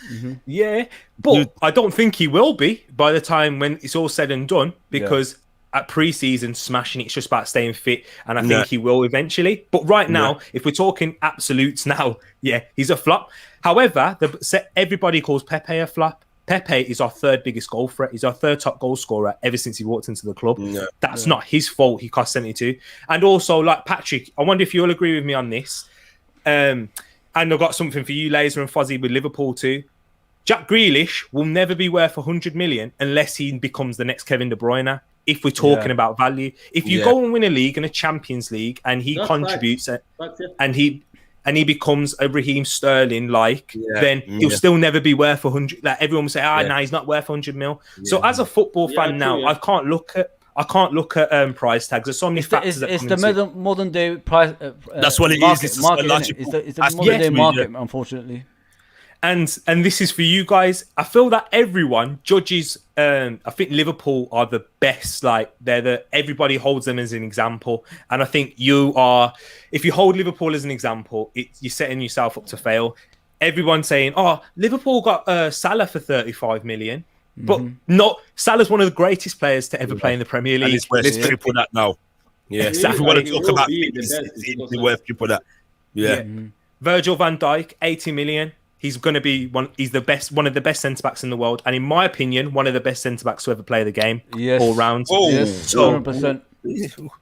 Yeah, but I don't think he will be by the time when it's all said and done, because at pre-season smashing, it's just about staying fit, and I think he will eventually. But right now, if we're talking absolutes now, he's a flop. However, everybody calls Pepe a flop. Pepe is our third biggest goal threat. He's our third top goal scorer ever since he walked into the club. That's not his fault. He cost 72. And also, like Patrick, I wonder if you'll agree with me on this. And I've got something for you, Lazer and Fozi, with Liverpool too. Jack Grealish will never be worth 100 million unless he becomes the next Kevin De Bruyne. If we're talking about value, if you go and win a league and a Champions League, and he contributes, and he becomes a Raheem Sterling, then he'll still never be worth 100. Like everyone will say, he's not worth 100 mil. So as a football fan now, I can't look at price tags. There's so many factors. It's the modern day price. That's what it market, is. It's the modern day market, unfortunately. And this is for you guys. I feel that everyone judges. I think Liverpool are the best. Like everybody holds them as an example. And I think you are. If you hold Liverpool as an example, you're setting yourself up to fail. Everyone's saying, "Oh, Liverpool got Salah for 35 million," but not Salah's one of the greatest players to ever play in the Premier League. Let's triple that now. Yes, if we want to talk about it's worth triple that. Virgil van Dijk, 80 million. He's going to be one of the best centre backs in the world, and in my opinion, one of the best centre backs to ever play the game all round. Yes, 100%.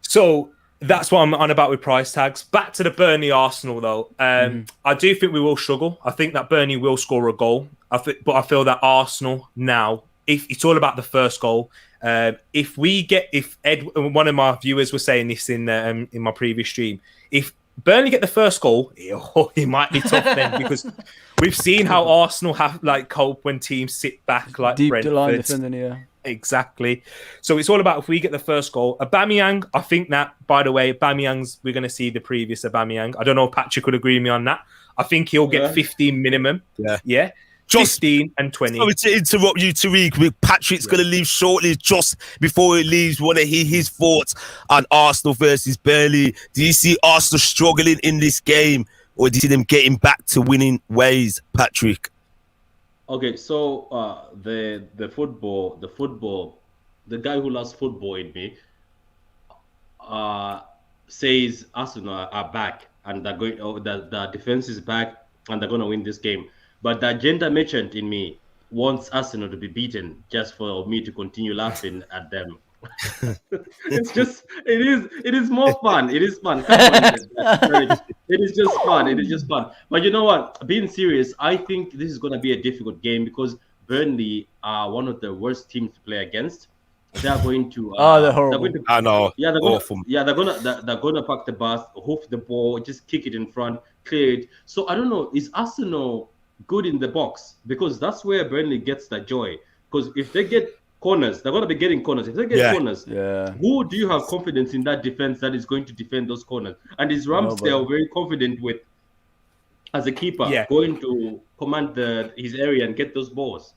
So that's what I'm on about with price tags. Back to the Burnley Arsenal though. I do think we will struggle. I think that Burnley will score a goal. But I feel that Arsenal now, if it's all about the first goal. If one of my viewers was saying this in my previous stream, if Burnley get the first goal, it might be tough then, because we've seen how Arsenal have cope when teams sit back like deep Brentford. line defending, Exactly. So it's all about if we get the first goal. Aubameyang, I think that, by the way, we're going to see the previous Aubameyang. I don't know if Patrick would agree with me on that. I think he'll get 15 minimum. Yeah. Just 15 and 20. Sorry to interrupt you, Tariq. Patrick's going to leave shortly. Just before he leaves, want to hear his thoughts on Arsenal versus Burley. Do you see Arsenal struggling in this game, or do you see them getting back to winning ways, Patrick? Okay, so the guy who loves football in me says Arsenal are back and they're going. The defense is back and they're going to win this game. But the agenda merchant in me wants Arsenal to be beaten just for me to continue laughing at them. It is more fun. It is fun. It is just fun. It is just fun. But you know what? Being serious, I think this is going to be a difficult game because Burnley are one of the worst teams to play against. They are going to. They're horrible. I know. Yeah, they're gonna pack the bus, hoof the ball, just kick it in front, clear it. So I don't know. Is Arsenal good in the box? Because that's where Burnley gets that joy. Because if they get corners, they're going to be getting corners. If they get corners, who do you have confidence in that defense that is going to defend those corners? And is Ramsdale very confident with, as a keeper, going to command his area and get those balls?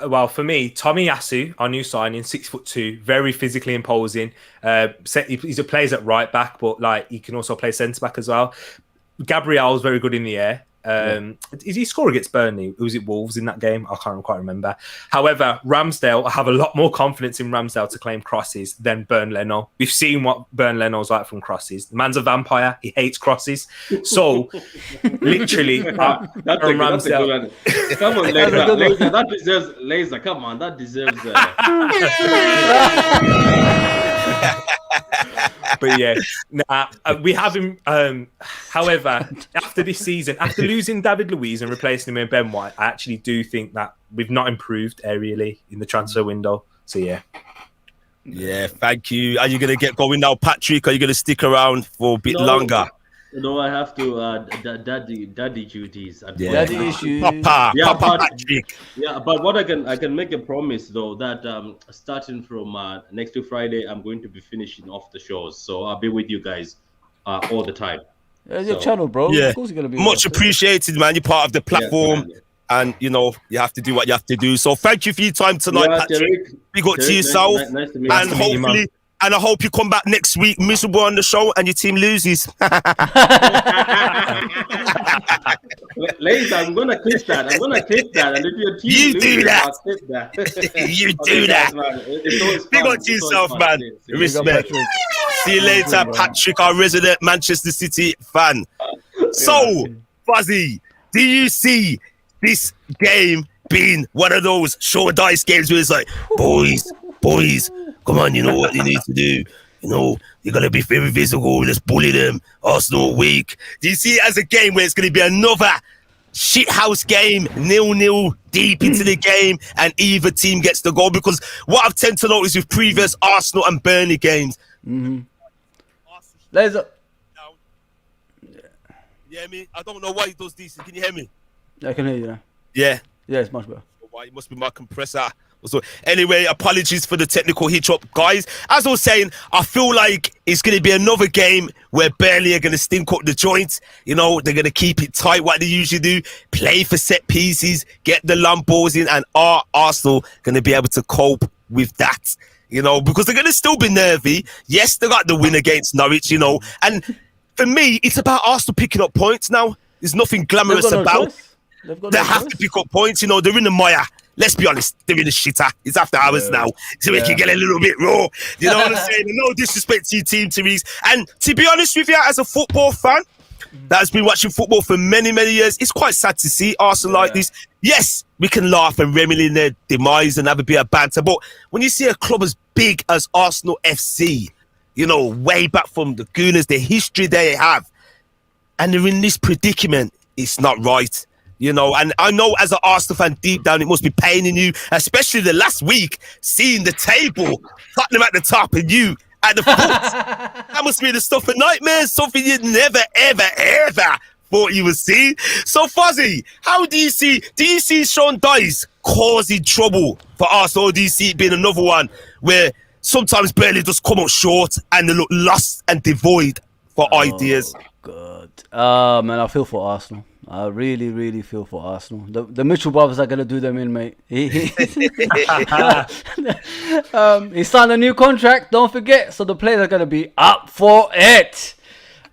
Well, for me, Tommy Yasu, our new signing, 6'2", very physically imposing. He plays at right back, but he can also play centre back as well. Gabriel's very good in the air. Did he score against Burnley? Was it Wolves in that game? I can't quite remember. However, Ramsdale, I have a lot more confidence in Ramsdale to claim crosses than Burn Leno. We've seen what Burn Leno's like from crosses. The man's a vampire. He hates crosses. So, literally, that's a good one. Come on, Lazer. That deserves Lazer. Come on, that deserves. But yeah, we have him. However, after this season, after losing David Luiz and replacing him with Ben White, I actually do think that we've not improved aerially in the transfer window. So yeah. Yeah, thank you. Are you going to get going now, Patrick? Are you going to stick around for a bit longer? No, I have to daddy duties. Daddy issues. Papa Patrick. Yeah, but what I can make a promise though that starting from next week Friday, I'm going to be finishing off the shows, so I'll be with you guys all the time. It's your channel, bro. Yeah, of course you're gonna be much appreciated, man. You're part of the platform, and you know you have to do what you have to do. So thank you for your time tonight, Patrick. Big up to yourself, nice to meet and you. hopefully. And I hope you come back next week miserable on the show and your team loses. Later, I'm gonna clip that. And if your team you loses, do that. I'll clip that. You do that. Big up to yourself, man. Respect. See you later, Patrick, our resident Manchester City fan. So, Fuzzy, do you see this game being one of those short dice games where it's like, boys, come on, you know what you need to do. You know, you're going to be very physical. Let's bully them. Arsenal weak. Do you see it as a game where it's going to be another shithouse game, 0-0 deep into the game, and either team gets the goal? Because what I've tend to notice with previous Arsenal and Burnley games. Lazer. You hear me? I don't know why he does this. Can you hear me? I can hear you now. Yeah. Yeah, it's much better. Why? It must be my compressor. So anyway, apologies for the technical hitch-up, guys. As I was saying, I feel like it's going to be another game where Burley are going to stink up the joint. You know, they're going to keep it tight, what they usually do, play for set pieces, get the long balls in, and are Arsenal going to be able to cope with that? You know, because they're going to still be nervy. Yes, they got the win against Norwich, you know. And for me, it's about Arsenal picking up points now. There's nothing glamorous about it. They have to pick up points, you know. They're in the mire. Let's be honest, they're in the shitter. It's after hours now, so we can get a little bit raw. You know what I'm saying? No disrespect to your team, Therese. And to be honest with you, as a football fan that has been watching football for many, many years, it's quite sad to see Arsenal like this. Yes, we can laugh and revel in their demise and have a bit of banter, but when you see a club as big as Arsenal FC, you know, way back from the Gooners, the history they have, and they're in this predicament, it's not right. You know, and I know as an Arsenal fan deep down, it must be paining you, especially the last week, seeing the table, Tottenham at the top and you at the foot. That must be the stuff of nightmares, something you never, ever, ever thought you would see. So, Fuzzy, how do you see Sean Dyche causing trouble for Arsenal, or do you see it being another one where sometimes Burnley just come up short and they look lost and devoid for ideas? God. Man, I feel for Arsenal. I really, really feel for Arsenal. The Mitchell brothers are going to do them in, mate. He signed a new contract, don't forget. So the players are going to be up for it.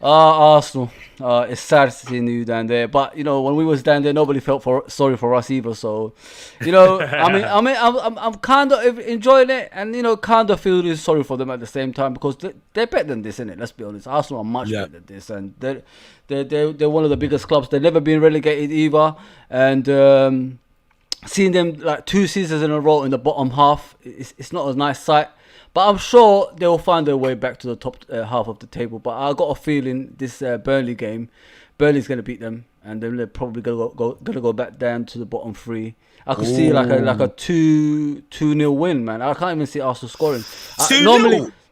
Arsenal. It's sad to see you down there. But, you know, when we was down there, nobody felt sorry for us either. So, you know, I'm kind of enjoying it. And, you know, kind of feeling sorry for them at the same time. Because they're better than this, innit? Let's be honest. Arsenal are much better than this. And they're one of the biggest clubs. They've never been relegated either. And seeing them like 2 seasons in a row in the bottom half, it's not a nice sight. But I'm sure they'll find their way back to the top half of the table. But I got a feeling this Burnley game, Burnley's going to beat them, and then they're probably going to go back down to the bottom 3. I could see like a 2-0 win, man. I can't even see Arsenal scoring.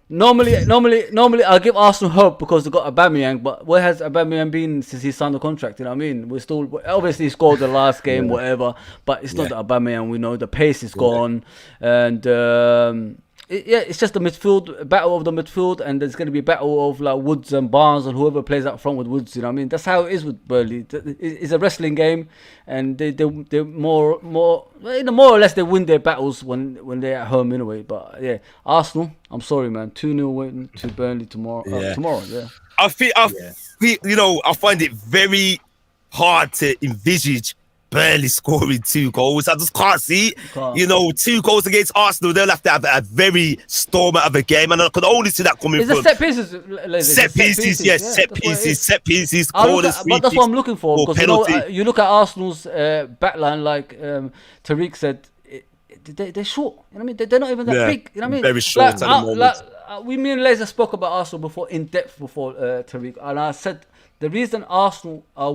Normally I give Arsenal hope because they got Aubameyang, but where has Aubameyang been since he signed the contract? You know what I mean? We're still obviously he scored the last game, whatever, but it's not the Aubameyang we know. The pace is gone, and it's just the battle of the midfield, and there's going to be a battle of like Woods and Barnes and whoever plays up front with Woods. You know what I mean? That's how it is with Burley. It's a wrestling game, and they're more or less they win their battles when they're at home anyway. But yeah, Arsenal, I'm sorry, man, 2-0 win to Burnley tomorrow. Tomorrow, I feel, you know, I find it very hard to envisage Burley scoring 2 goals. I just can't see it. Can't. You know, 2 goals against Arsenal, they'll have to have a very stormer of a game, and I could only see that coming Is it from set pieces? set pieces, yes, set pieces, corners, free but that's what I'm kicks, looking for. or Because you know, penalty. you look at Arsenal's backline, like Tariq said, they're short. You know what I mean? They're not even that Yeah, big. You know what I mean? very short at the moment. Me and Lazer spoke about Arsenal before in depth before Tariq, and I said the reason Arsenal are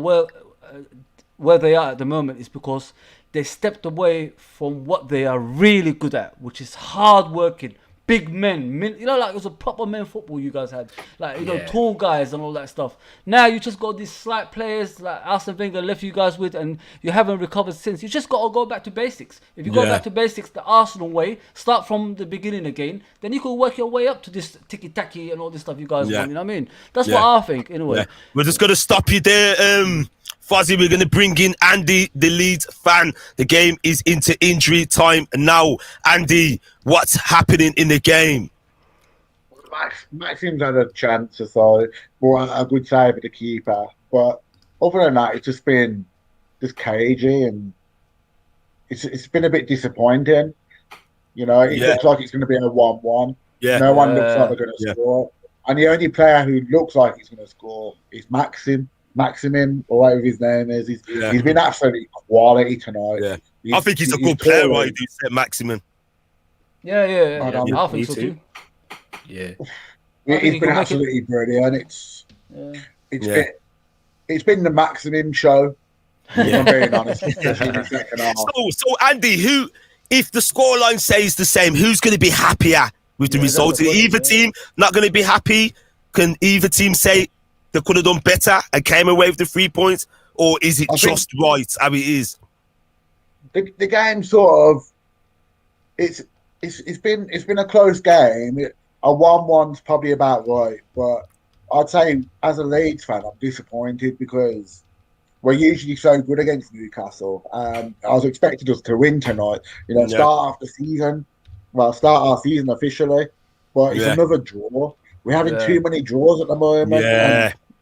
where they are at the moment is because they stepped away from what they are really good at, which is hard working, big men. You know, like it was a proper men football you guys had, like you know, tall guys and all that stuff. Now you just got these slight players like Arsene Wenger left you guys with, and you haven't recovered since. You just got to go back to basics. If you go back to basics, the Arsenal way, start from the beginning again, then you can work your way up to this tiki-taki and all this stuff you guys want. You know what I mean? That's what I think, anyway. Yeah. We're just gonna stop you there, Fuzzy. We're gonna bring in Andy, the Leeds fan. The game is into injury time now. Andy, what's happening in the game? Maxim's had a chance or so, but a good save with the keeper. But other than that, it's just been just cagey, and it's been a bit disappointing. You know, it looks like it's going to be a 1-1. Yeah. No one looks like they're going to score. And the only player who looks like he's going to score is Maximin, or whatever his name is. He's been absolutely quality tonight. Yeah. I think he's a good player, right? You said Maximin. Yeah. I think so too. Yeah. He's been absolutely brilliant. It's been the Maximin show. If I'm being honest, especially in the second half. So Andy, if the scoreline stays the same, who's going to be happier with the results? Is either team not going to be happy? Can either team say they could have done better and came away with the 3 points, or is it just right how it is? The game sort of it's been a close game. A 1-1's probably about right, but I'd say as a Leeds fan, I'm disappointed because we're usually so good against Newcastle. I was expecting us to win tonight. You know, start our season officially, but it's another draw. We're having too many draws at the moment.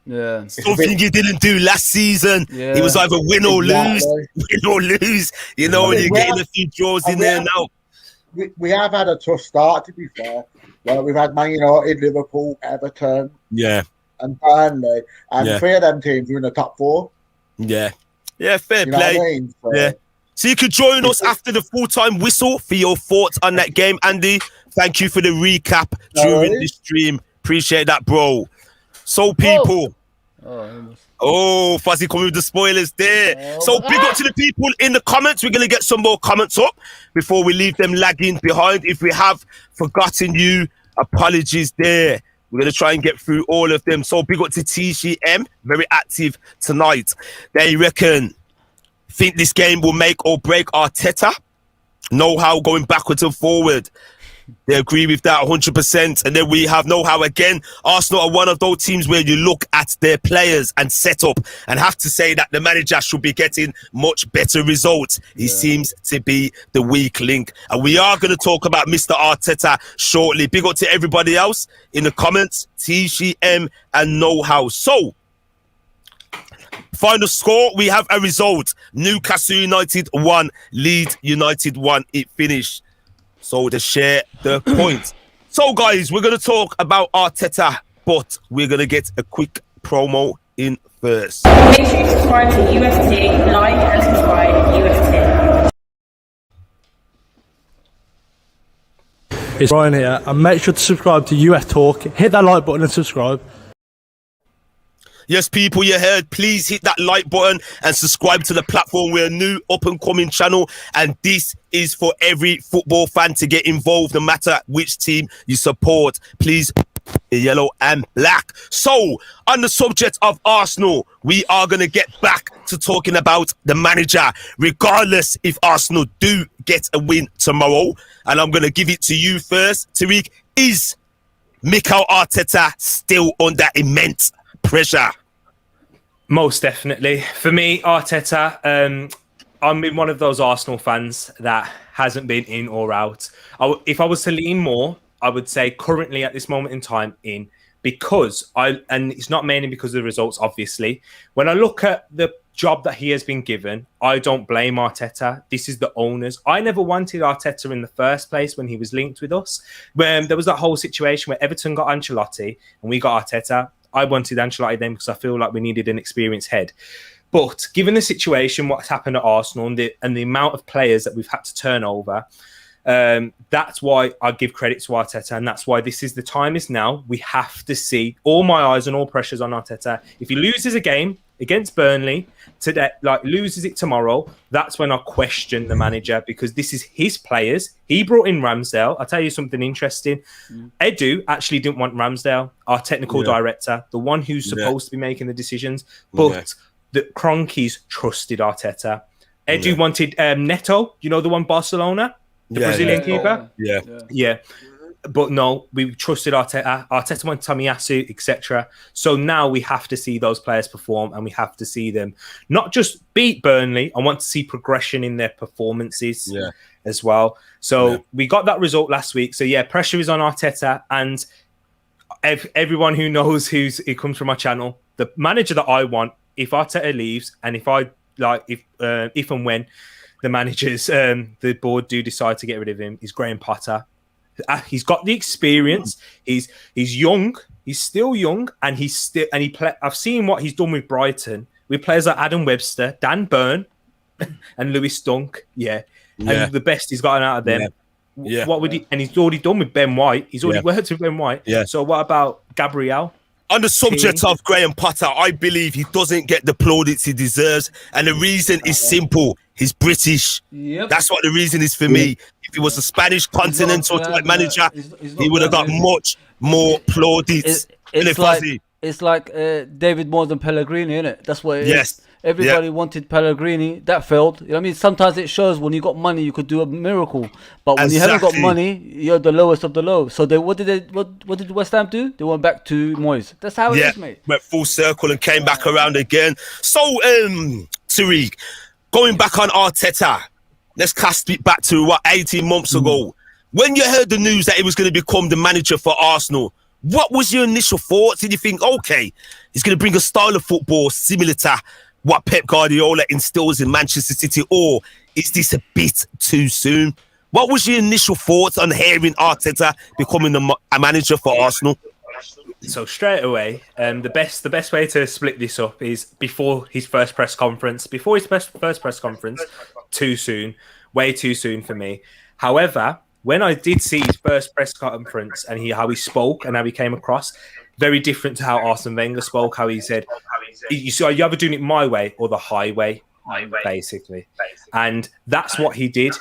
Yeah. Something you didn't do last season. Yeah. It was either win or lose. You know, when you're getting a few draws in there now. We have had a tough start, to be fair. Like we've had Man United, Liverpool, Everton, and Burnley, and 3 of them teams are in the top 4. Yeah, fair play. I mean? So you could join us after the full-time whistle for your thoughts on that game, Andy. Thank you for the recap during the stream. Appreciate that, bro. So people, Fuzzy coming with the spoilers there. So big up to the people in the comments. We're gonna get some more comments up before we leave them lagging behind. If we have forgotten you, apologies there. We're going to try and get through all of them. So big up to TCM, very active tonight. They think this game will make or break Arteta. Know-how going backwards and forward. They agree with that 100%. And then we have know-how again. Arsenal are one of those teams where you look at their players and setup and have to say that the manager should be getting much better results. He seems to be the weak link. And we are going to talk about Mr. Arteta shortly. Big up to everybody else in the comments, TCM and know-how. So, final score, we have a result. Newcastle United 1, Leeds United 1. It finished. So to share the points. So guys, we're going to talk about Arteta, but we're going to get a quick promo in first. Make sure you subscribe to UFT, like and subscribe UFT. It's Ryan here, and make sure to subscribe to UF Talk. Hit that like button and subscribe. Yes, people, you heard. Please hit that like button and subscribe to the platform. We're a new up-and-coming channel, and this is for every football fan to get involved, no matter which team you support. Please, yellow and black. So, on the subject of Arsenal, we are going to get back to talking about the manager, regardless if Arsenal do get a win tomorrow. And I'm going to give it to you first. Tariq, is Mikel Arteta still under immense pressure? Most definitely. For me, Arteta, I'm one of those Arsenal fans that hasn't been in or out. If I was to lean more, I would say currently at this moment in time in, because and it's not mainly because of the results, obviously. When I look at the job that he has been given, I don't blame Arteta. This is the owners. I never wanted Arteta in the first place when he was linked with us. When there was that whole situation where Everton got Ancelotti and we got Arteta, I wanted Ancelotti then because I feel like we needed an experienced head. But given the situation, what's happened at Arsenal and the amount of players that we've had to turn over, that's why I give credit to Arteta, and that's why this is the time is now. We have to see all my eyes and all pressures on Arteta. If he loses a game against Burnley today, like loses it tomorrow, that's when I question the manager, because this is his players. He brought in Ramsdale. I'll tell you something interesting. Edu actually didn't want Ramsdale, our technical director, the one who's supposed to be making the decisions, but the Cronkies trusted Arteta. Edu wanted Neto, you know, the one Barcelona, the Brazilian keeper. Yeah. But no, we trusted Arteta. Arteta went Tomiyasu, etc. So now we have to see those players perform, and we have to see them not just beat Burnley. I want to see progression in their performances as well. So we got that result last week. So yeah, pressure is on Arteta, and everyone who knows it comes from my channel. The manager that I want, if Arteta leaves, and if and when the managers, the board do decide to get rid of him, is Graham Potter. He's got the experience. He's young. He's still young, and I've seen what he's done with Brighton with players like Adam Webster, Dan Burn, and Lewis Dunk. And the best he's gotten out of them. What would he? And he's already done with Ben White. He's already worked with Ben White. So what about Gabriel? On the subject of Graham Potter, I believe he doesn't get the plaudits he deserves, and the reason is simple. He's British. That's what the reason is for me. If he was a Spanish continental type manager, he would have got much more plaudits. It's like David Moyes and Pellegrini, isn't it? That's what it is. Everybody wanted Pellegrini. That failed. You know what I mean? Sometimes it shows when you got money, you could do a miracle. But when you haven't got money, you're the lowest of the low. So what did West Ham do? They went back to Moyes. That's how it is, mate. Went full circle and came back around again. So, Tariq, going back on Arteta, let's cast it back to 18 months ago. When you heard the news that he was going to become the manager for Arsenal, what was your initial thoughts? Did you think, okay, he's going to bring a style of football similar to what Pep Guardiola instills in Manchester City, or is this a bit too soon? What was your initial thoughts on hearing Arteta becoming a manager for Arsenal? So straight away, the best way to split this up is before his first press conference. Before his first press conference, too soon, way too soon for me. However, when I did see his first press conference and how he spoke and how he came across, very different to how Arsene Wenger spoke. How he said, "You're either doing it my way or the highway, basically," and that's what he did.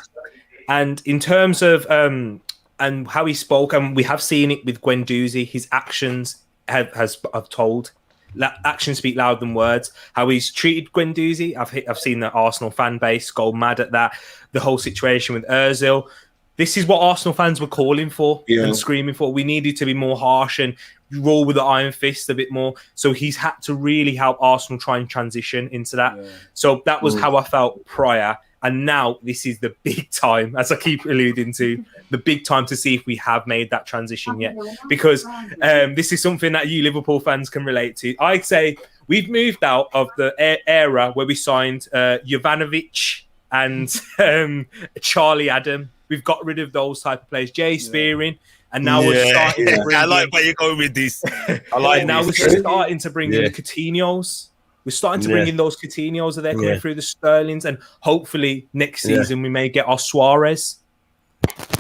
And in terms of and how he spoke, and we have seen it with Guendouzi, his actions have told. Actions speak louder than words. How he's treated Guendouzi, I've seen the Arsenal fan base go mad at that. The whole situation with Ozil. This is what Arsenal fans were calling for and screaming for. We needed to be more harsh and roll with the iron fist a bit more. So he's had to really help Arsenal try and transition into that. So that was how I felt prior. And now this is the big time, as I keep alluding to, the big time to see if we have made that transition yet. Because this is something that you Liverpool fans can relate to. I'd say we've moved out of the era where we signed Jovanovic and Charlie Adam. We've got rid of those type of players. Jay Spearing. And now we're starting to bring I like where you're going with this. We're starting to bring in the Coutinhos. We're starting to bring in those Coutinhos that they're coming through the Sterlings. And hopefully next season we may get our Suarez.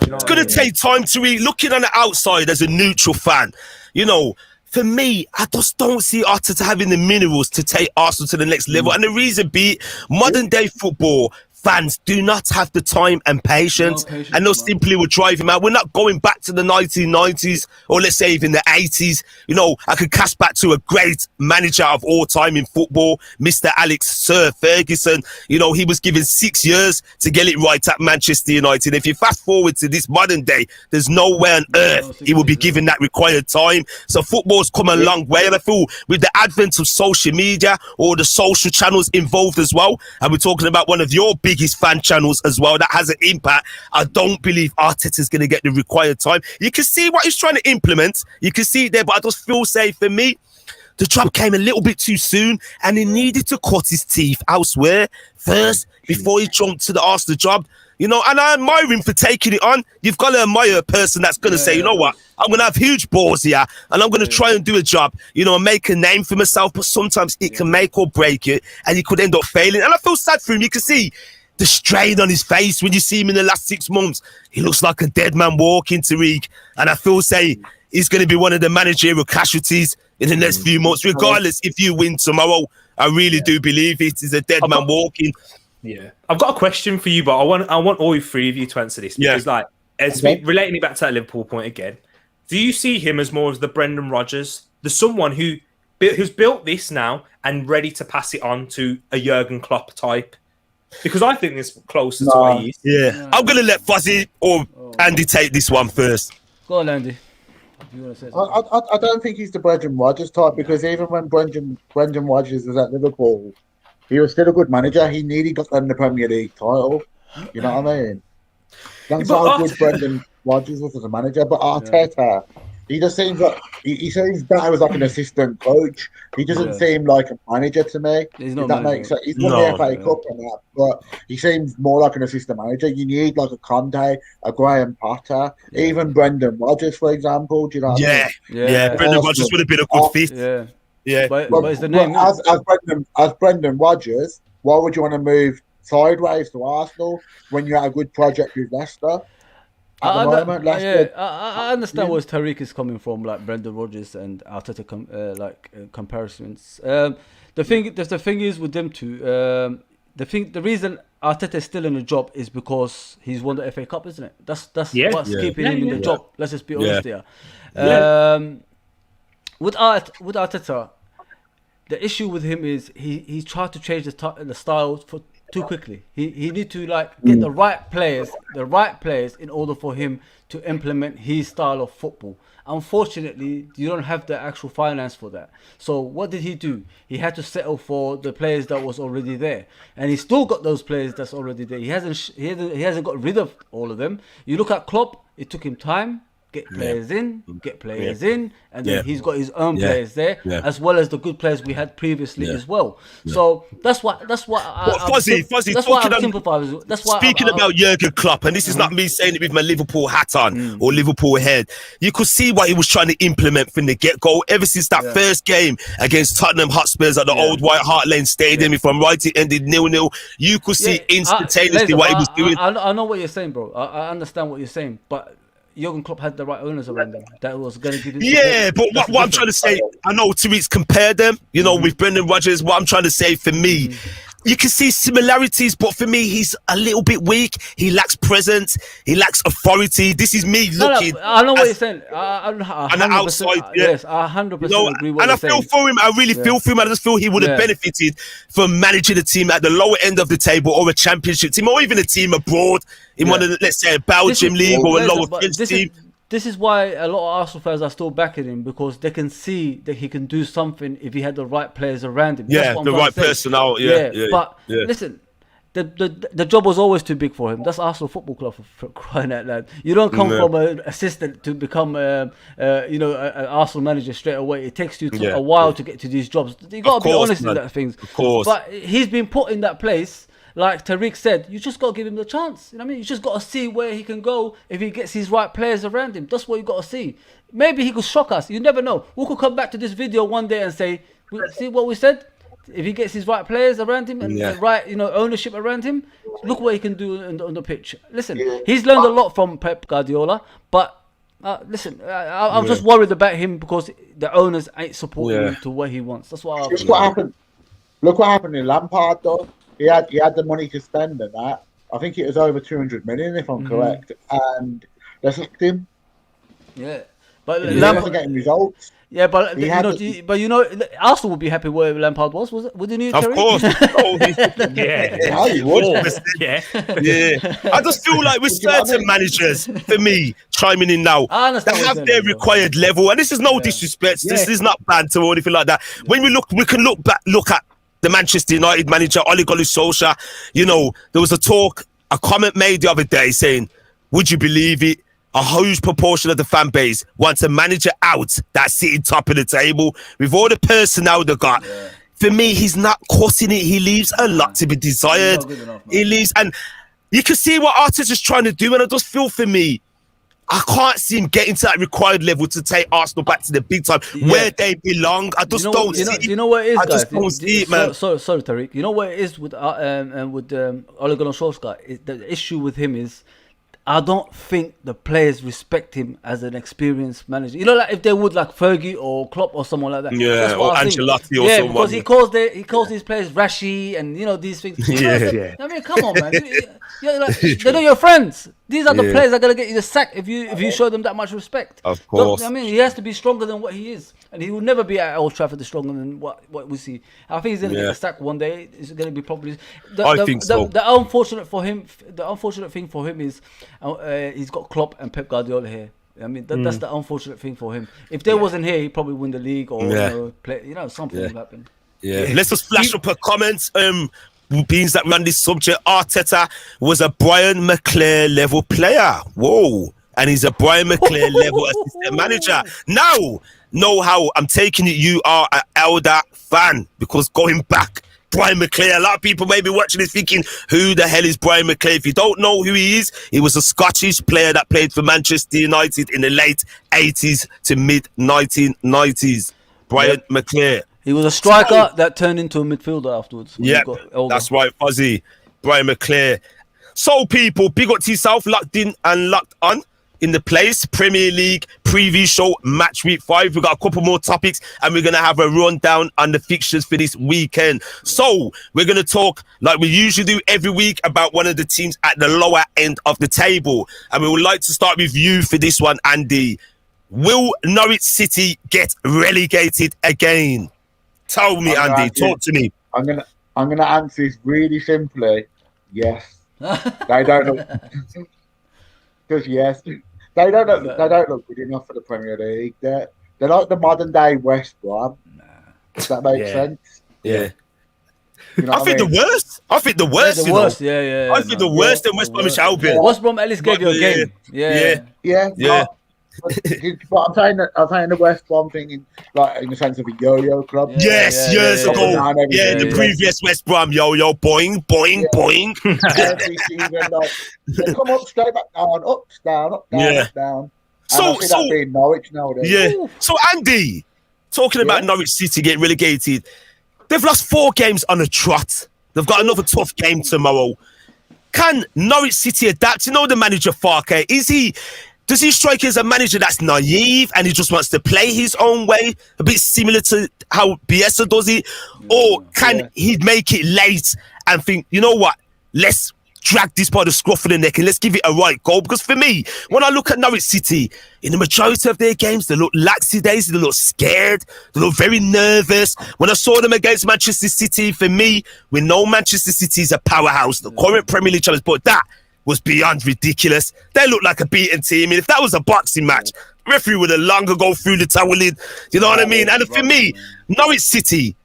It's going to take time to read. Looking on the outside as a neutral fan, you know, for me, I just don't see Arteta having the minerals to take Arsenal to the next level. And the reason be modern day football, fans do not have the time and patience, and they'll simply will drive him out. We're not going back to the 1990s, or let's say even the 80s. You know, I could cast back to a great manager of all time in football, Mr. Sir Ferguson. You know, he was given 6 years to get it right at Manchester United. If you fast forward to this modern day, there's no way on earth he will be given that required time. So football's come a long way, and I feel with the advent of social media or the social channels involved as well, and we're talking about one of your biggest fan channels as well, that has an impact. I don't believe Arteta's going to get the required time. You can see what he's trying to implement. You can see it there, but I just feel, say, for me, the job came a little bit too soon, and he needed to cut his teeth elsewhere first before he jumped to the Arsenal job. You know, and I admire him for taking it on. You've got to admire a person that's going to say, you know what, I'm going to have huge balls here, and I'm going to try and do a job, you know, and make a name for myself. But sometimes it can make or break it, and he could end up failing. And I feel sad for him. You can see the strain on his face when you see him in the last 6 months. He looks like a dead man walking, Tariq. And I feel he's going to be one of the managerial casualties in the next few months, regardless if you win tomorrow. I really do believe it is a dead man walking. Yeah, I've got a question for you, but I want all three of you to answer this because, relating it back to that Liverpool point again, do you see him as more as the Brendan Rodgers, the someone who's built this now and ready to pass it on to a Jurgen Klopp type? Because I think it's closer to what he is. Yeah, I'm going to let Fozi or Andy take this one first. Go on, Andy. You want to say I don't think he's the Brendan Rodgers type, because even when Brendan Rodgers was at Liverpool, he was still a good manager. He nearly got them the Premier League title. You know what I mean? That's how good Brendan Rodgers was as a manager. But Arteta, he just seems like he seems better as like an assistant coach. He doesn't seem like a manager to me. He's not. That makes sense. He's won the FA Cup and that, but he seems more like an assistant manager. You need like a Conte, a Graham Potter, even Brendan Rodgers, for example. Do you know what I mean? Yeah. Brendan Rodgers would have been a good fit. Yeah, but it's the name. As Brendan Rodgers, why would you want to move sideways to Arsenal when you had a good project with Leicester? I understand where Tariq is coming from, like Brendan Rodgers and Arteta comparisons. The thing is with them two. The reason Arteta is still in the job is because he's won the FA Cup, isn't it? That's what's keeping him in the job. Let's just be honest here. With Arteta, the issue with him is he tried to change the style too quickly. He need to get the right players in order for him to implement his style of football. Unfortunately, you don't have the actual finance for that. So what did he do? He had to settle for the players that was already there, and he still got those players that's already there. He hasn't got rid of all of them. You look at Klopp; it took him time. Get players in, and then he's got his own players there, as well as the good players we had previously as well. So that's why Fozzy, speaking about Jurgen Klopp, and this is not me saying it with my Liverpool hat on or Liverpool head. You could see what he was trying to implement from the get-go ever since that first game against Tottenham Hotspurs at the old White Hart Lane Stadium. If I'm right, it ended 0-0. You could see instantaneously what he was doing. I know what you're saying, bro. I understand what you're saying, but Jurgen Klopp had the right owners around him that was going to give him support. But what I'm trying to say, I know Tariq's compared them, with Brendan Rodgers. What I'm trying to say, for me, you can see similarities, but for me, he's a little bit weak. He lacks presence. He lacks authority. This is me looking. I know what you're saying. On the outside, yes, I 100% agree with what you're saying. And I feel for him. I really feel for him. I just feel he would have benefited from managing a team at the lower end of the table, or a championship team, or even a team abroad in one of the, let's say, a Belgium league or a lower French team. This is why a lot of Arsenal fans are still backing him, because they can see that he can do something if he had the right players around him. Yeah, the right personnel. But listen, the job was always too big for him. That's Arsenal Football Club for crying out loud. You don't come from an assistant to become, an Arsenal manager straight away. It takes you a while to get to these jobs. You got to be honest in that things. Of course. But he's been put in that place. Like Tariq said, you just got to give him the chance. You know what I mean? You just got to see where he can go if he gets his right players around him. That's what you got to see. Maybe he could shock us. You never know. We could come back to this video one day and say, see what we said? If he gets his right players around him and the right, ownership around him, look what he can do on the pitch. Listen, he's learned a lot from Pep Guardiola, but listen, I'm just worried about him because the owners ain't supporting him to what he wants. That's what happened. Look what happened in Lampard, though. He had the money to spend on that. I think it was over 200 million, if I'm correct. And they sacked him. Yeah, but Lampard wasn't getting results. Yeah, but Arsenal would be happy where Lampard was. Was it? Wouldn't you? Of course. You would. Yeah. I just feel like with certain managers, for me, chiming in now, they have their required level, and this is no disrespect. This is not banter or anything like that. When we can look at the Manchester United manager, Ole Gunnar Solskjaer. There was a comment made the other day saying, would you believe it? a huge proportion of the fan base wants a manager out that's sitting top of the table with all the personnel they got. Yeah. For me, he's not cutting it. He leaves a lot to be desired. He's not good enough, man. He leaves, and you can see what Arteta's trying to do, and I just feel for me, I can't see him getting to that required level to take Arsenal back to the big time where they belong. I just don't see it. You know what it is, I guys? just don't see it, man. Sorry, Tariq. You know what it is with Ole Gunnar Solskjaer? The issue with him is, I don't think the players respect him as an experienced manager. You know, like if they would, like Fergie or Klopp or someone like that. Yeah, that's what or I think. Ancelotti or yeah, someone. because he calls these players Rashi and these things. Yeah. I mean, come on, man. They're not your friends. These are the players that are gonna get you the sack if you show them that much respect. Of course. I mean, he has to be stronger than what he is, and he will never be at Old Trafford stronger than what we see. I think he's gonna get the sack one day. It's gonna be probably. I think so. The unfortunate thing for him is he's got Klopp and Pep Guardiola here. I mean, that's the unfortunate thing for him. If they wasn't here, he'd probably win the league or something would happen. Yeah. Let's just flash up a comment. Beings that run this subject, Arteta was a Brian McClare level player. Whoa. And he's a Brian McClare level assistant manager. Now, know how I'm taking it you are an elder fan, because going back, Brian McClare, a lot of people may be watching this thinking, who the hell is Brian McClare? If you don't know who he is, he was a Scottish player that played for Manchester United in the late 80s to mid 1990s. Brian McClare. He was a striker that turned into a midfielder afterwards. Yeah, that's right, Fuzzy. Brian McClare. So, people, big up to yourself, locked in and locked on in the place. Premier League preview show, match week 5. We've got a couple more topics, and we're going to have a rundown on the fixtures for this weekend. So, we're going to talk, like we usually do every week, about one of the teams at the lower end of the table. And we would like to start with you for this one, Andy. Will Norwich City get relegated again? Tell me, Andy. Talk to me. I'm gonna answer this really simply. Yes. They don't look. Because yes, they don't look good enough for the Premier League. They're like the modern day West Brom. Does that make sense? Yeah. You know I think the worst. I think the worst. The worst. Yeah. I think the worst than West Bromwich Albion. West Brom at least gave you a game. Yeah. But I'm saying the West Brom thing in the sense of a yo-yo club. Years ago. The previous West Brom yo-yo, boing, boing, boing. Every season, they come up, straight back down, up, down, up, down. So that being Norwich nowadays. Yeah. So Andy, talking about Norwich City getting relegated, they've lost 4 games on a trot. They've got another tough game tomorrow. Can Norwich City adapt? You know the manager Farke, does he strike as a manager that's naive and he just wants to play his own way, a bit similar to how Bielsa does it? Or can he make it late and think, you know what, let's drag this by the scruff of the neck and let's give it a right go? Because for me, when I look at Norwich City, in the majority of their games, they look lackadaisical, they look scared, they look very nervous. When I saw them against Manchester City, for me, we know Manchester City is a powerhouse, the current Premier League challenge, but that was beyond ridiculous. They looked like a beaten team. I mean, if that was a boxing match, referee would have long ago threw the towel in. You know what I mean? And for me, Norwich City,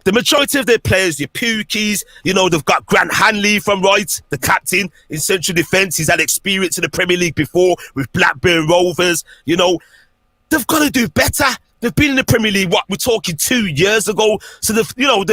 the majority of their players, your Pookies, they've got Grant Hanley from right, the captain in central defence. He's had experience in the Premier League before with Blackburn Rovers. They've got to do better. They've been in the Premier League, we're talking 2 years ago. So they've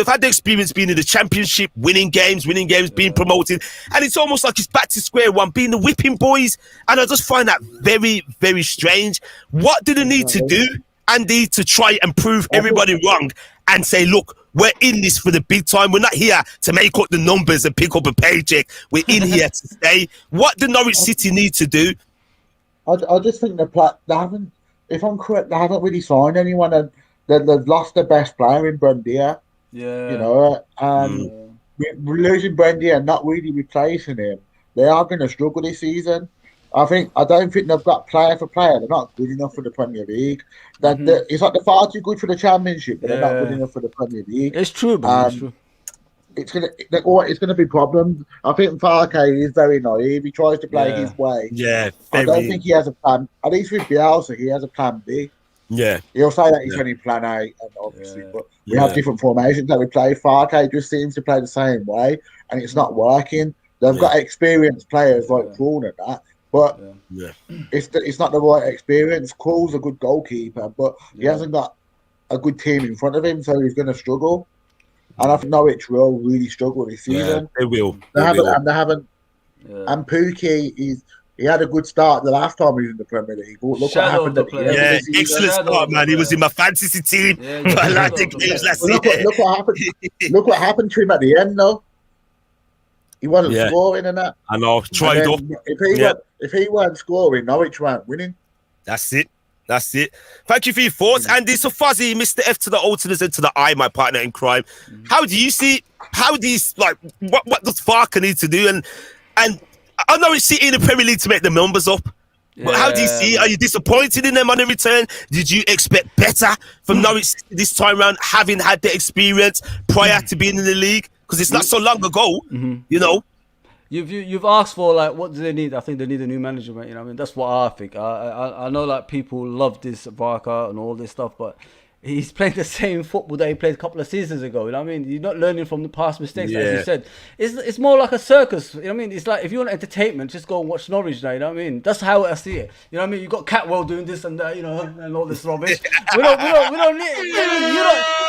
had the experience being in the Championship, winning games, being promoted. And it's almost like it's back to square one, being the whipping boys. And I just find that very, very strange. What do they need to do, Andy, to try and prove everybody wrong and say, look, we're in this for the big time. We're not here to make up the numbers and pick up a paycheck. We're in here to stay. What do Norwich City need to do? I just think they haven't, if I'm correct, they haven't really signed anyone, and they've lost their best player in Buendia. We're losing Buendia and not really replacing him. They are going to struggle this season. I don't think they've got player for player. They're not good enough for the Premier League. It's like they're far too good for the Championship, but they're not good enough for the Premier League. It's true, man. It's true. It's gonna be problems. I think Farke is very naive. He tries to play his way. Yeah, I don't think he has a plan. At least with Bielsa, he has a plan B. Yeah, he'll say that he's only plan A, and obviously, but we have different formations that we play. Farke just seems to play the same way, and it's not working. They've got experienced players like Braun and that, But Yeah. it's not the right experience. Kroll's a good goalkeeper, but he hasn't got a good team in front of him, so he's going to struggle. And I think Norwich will really struggle this season. They will. They haven't. Yeah. And Pookie he had a good start the last time he was in the Premier League. But look what Shadow happened of at the the end player. of Yeah, the season. excellent start, man. He was in my fantasy team. Yeah, But I yeah, like the yeah. games last Well, year. look what happened. Look what happened to him at the end, though. He wasn't Yeah. scoring and that. I know. Tried And off. then if he weren't scoring, Norwich weren't winning. That's it. That's it. Thank you for your thoughts, Andy. So Fuzzy, Mr. F to the O to the Z to the I, my partner in crime. How do you see? How do you like? What does Farker need to do? And I know it's City in the Premier League to make the numbers up. But how do you see? Are you disappointed in them on the return? Did you expect better from Norwich this time round, having had the experience prior to being in the league? Because it's not so long ago, you know. You've asked for like what do they need? I think they need a new manager, mate. You know, what I mean, that's what I think. I know like people love this Barca and all this stuff, but he's playing the same football that he played a couple of seasons ago. You know what I mean? You're not learning from the past mistakes, as you said. It's more like a circus. You know what I mean? It's like if you want entertainment, just go and watch Norwich now. You know what I mean? That's how I see it. You know what I mean? You got Catwell doing this and that, you know, and all this rubbish. we don't need.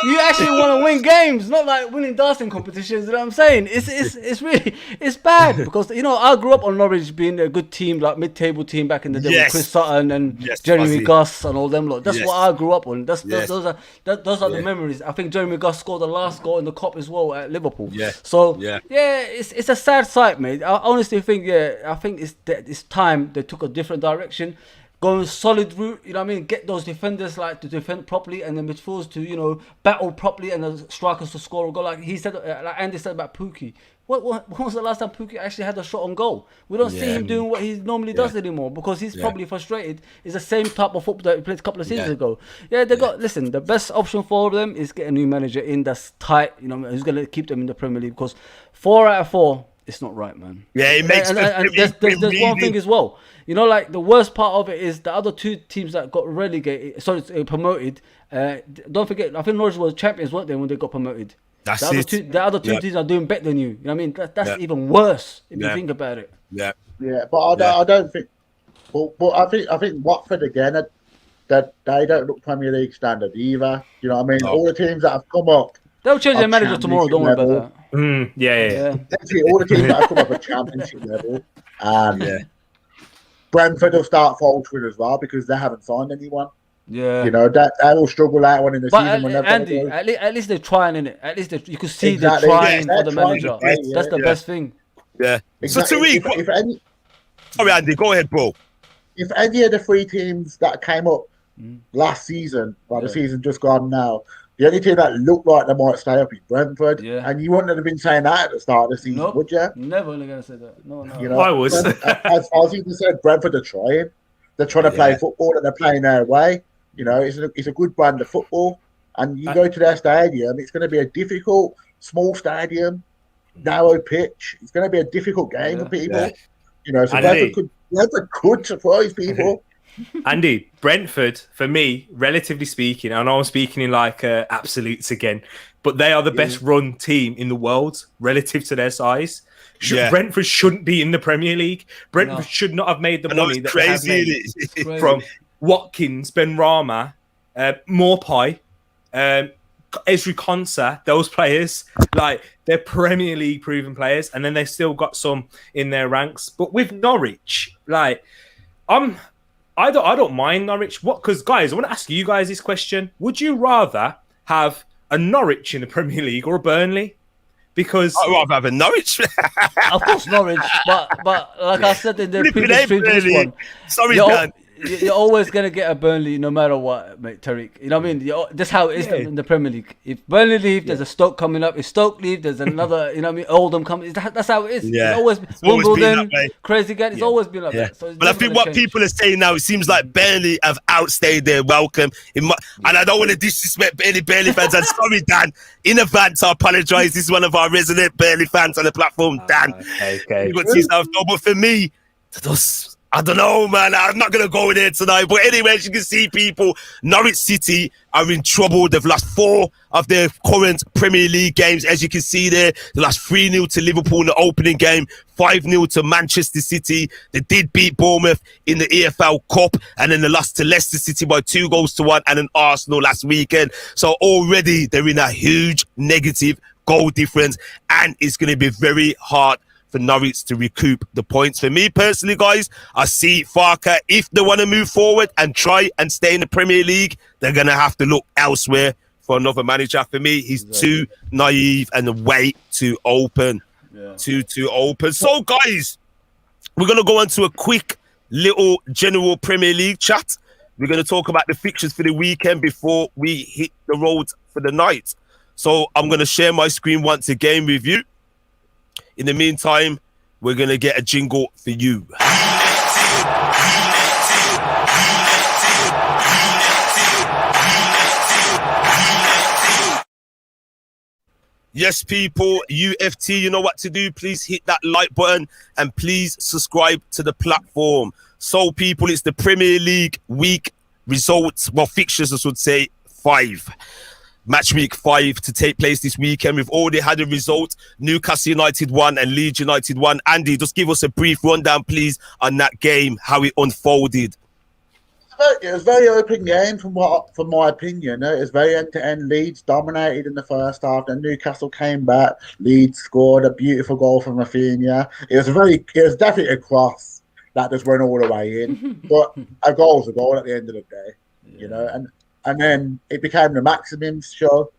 You actually want to win games, not like winning dancing competitions. You know what I'm saying? It's really bad because you know I grew up on Norwich being a good team, like mid-table team back in the day with Chris Sutton and Jeremy Gus and all them lot. That's what I grew up on. Those are the memories. I think Jeremy Gus scored the last goal in the cup as well at Liverpool. It's a sad sight, mate. I honestly think it's time they took a different direction. Going solid route, you know what I mean? Get those defenders like to defend properly and the midfielders to, you know, battle properly and the strikers to score a goal. Like he said, like Andy said about Pookie. When was the last time Pookie actually had a shot on goal? We don't see him doing what he normally does anymore because he's probably frustrated. It's the same type of football that he played a couple of seasons ago. Listen, the best option for them is get a new manager in that's tight, you know, who's going to keep them in the Premier League because 4 out of 4, it's not right, man. Yeah, it makes there's one thing as well. You know, like the worst part of it is the other two teams that got relegated, promoted. Don't forget, I think Norwich was champions, weren't they, when they got promoted? That's the other two teams are doing better than you. You know what I mean? That's even worse if you think about it. Yeah, but I don't think. But I think Watford again that they don't look Premier League standard either. You know what I mean? All the teams that have come up. They'll change their manager tomorrow. Don't worry about that. Yeah. All the teams that have come up at championship level. Brentford will start faltering as well because they haven't signed anyone. Yeah, you know that they will struggle out one in the season. When Andy, at least they're trying in it. At least you can see they're trying for the manager. That's the best thing. Yeah. Exactly. So Tariq, sorry, Andy, go ahead, bro. If any of the 3 teams that came up last season, the season just gone now, the only team that looked like they might stay up is Brentford. Yeah. And you wouldn't have been saying that at the start of the season, would you? Never going to say that. No. You know, I was. as Ozzy said, Brentford are trying. They're trying to play football and they're playing their way. You know, it's a good brand of football. And you go to their stadium, it's going to be a difficult, small stadium, narrow pitch. It's going to be a difficult game for people. Yeah. You know, so Brentford could surprise people. Andy, Brentford, for me, relatively speaking, I know I'm speaking in like absolutes again, but they are the best run team in the world relative to their size. Brentford shouldn't be in the Premier League. Brentford should not have made the money that they have made from Watkins, Benrahma, Morpie, Ezri Konsa, those players. Like, they're Premier League proven players, and then they've still got some in their ranks. But with Norwich, like, I don't mind Norwich. Because, guys, I want to ask you guys this question. Would you rather have a Norwich in the Premier League or a Burnley? Because I'd rather have a Norwich. Of course, Norwich. But like I said in the previous stream, this one, sorry, Dan. You're always going to get a Burnley no matter what, mate, Tariq. You know what I mean? That's how it is in the Premier League. If Burnley leave, there's a Stoke coming up. If Stoke leave, there's another, you know what I mean, Oldham coming. That's how it is. Yeah. It's always Wimbledon, crazy guy. It's always been like that. So but I think what people are saying now, it seems like Burnley have outstayed their welcome. And I don't want to disrespect Burnley fans. I'm sorry, Dan. In advance, I apologise. This is one of our resident Burnley fans on the platform, Dan. Okay. But for me, I don't know, man. I'm not going to go in there tonight. But anyway, as you can see, people, Norwich City are in trouble. They've lost 4 of their current Premier League games. As you can see there, they lost 3-0 to Liverpool in the opening game, 5-0 to Manchester City. They did beat Bournemouth in the EFL Cup, and then they lost to Leicester City by 2-1 and an Arsenal last weekend. So already they're in a huge negative goal difference, and it's going to be very hard for Norwich to recoup the points. For me personally, guys, I see Farke, if they want to move forward and try and stay in the Premier League, they're going to have to look elsewhere for another manager. For me, he's too naive and way too open. Yeah. Too open. So, guys, we're going to go on to a quick little general Premier League chat. We're going to talk about the fixtures for the weekend before we hit the road for the night. So I'm going to share my screen once again with you. In the meantime, we're going to get a jingle for you. Yes, people, UFT, you know what to do. Please hit that like button and please subscribe to the platform. So, people, it's the Premier League week results, well, fixtures, I should say, 5. Match week 5 to take place this weekend. We've already had a result. Newcastle United won and Leeds United won. Andy, just give us a brief rundown, please, on that game, how it unfolded. It was a very open game from my opinion. It was very end-to-end. Leeds dominated in the first half. Then Newcastle came back. Leeds scored a beautiful goal from Rafinha. It was definitely a cross that just went all the way in. But a goal's a goal at the end of the day, you know. And then it became the Maximum's show.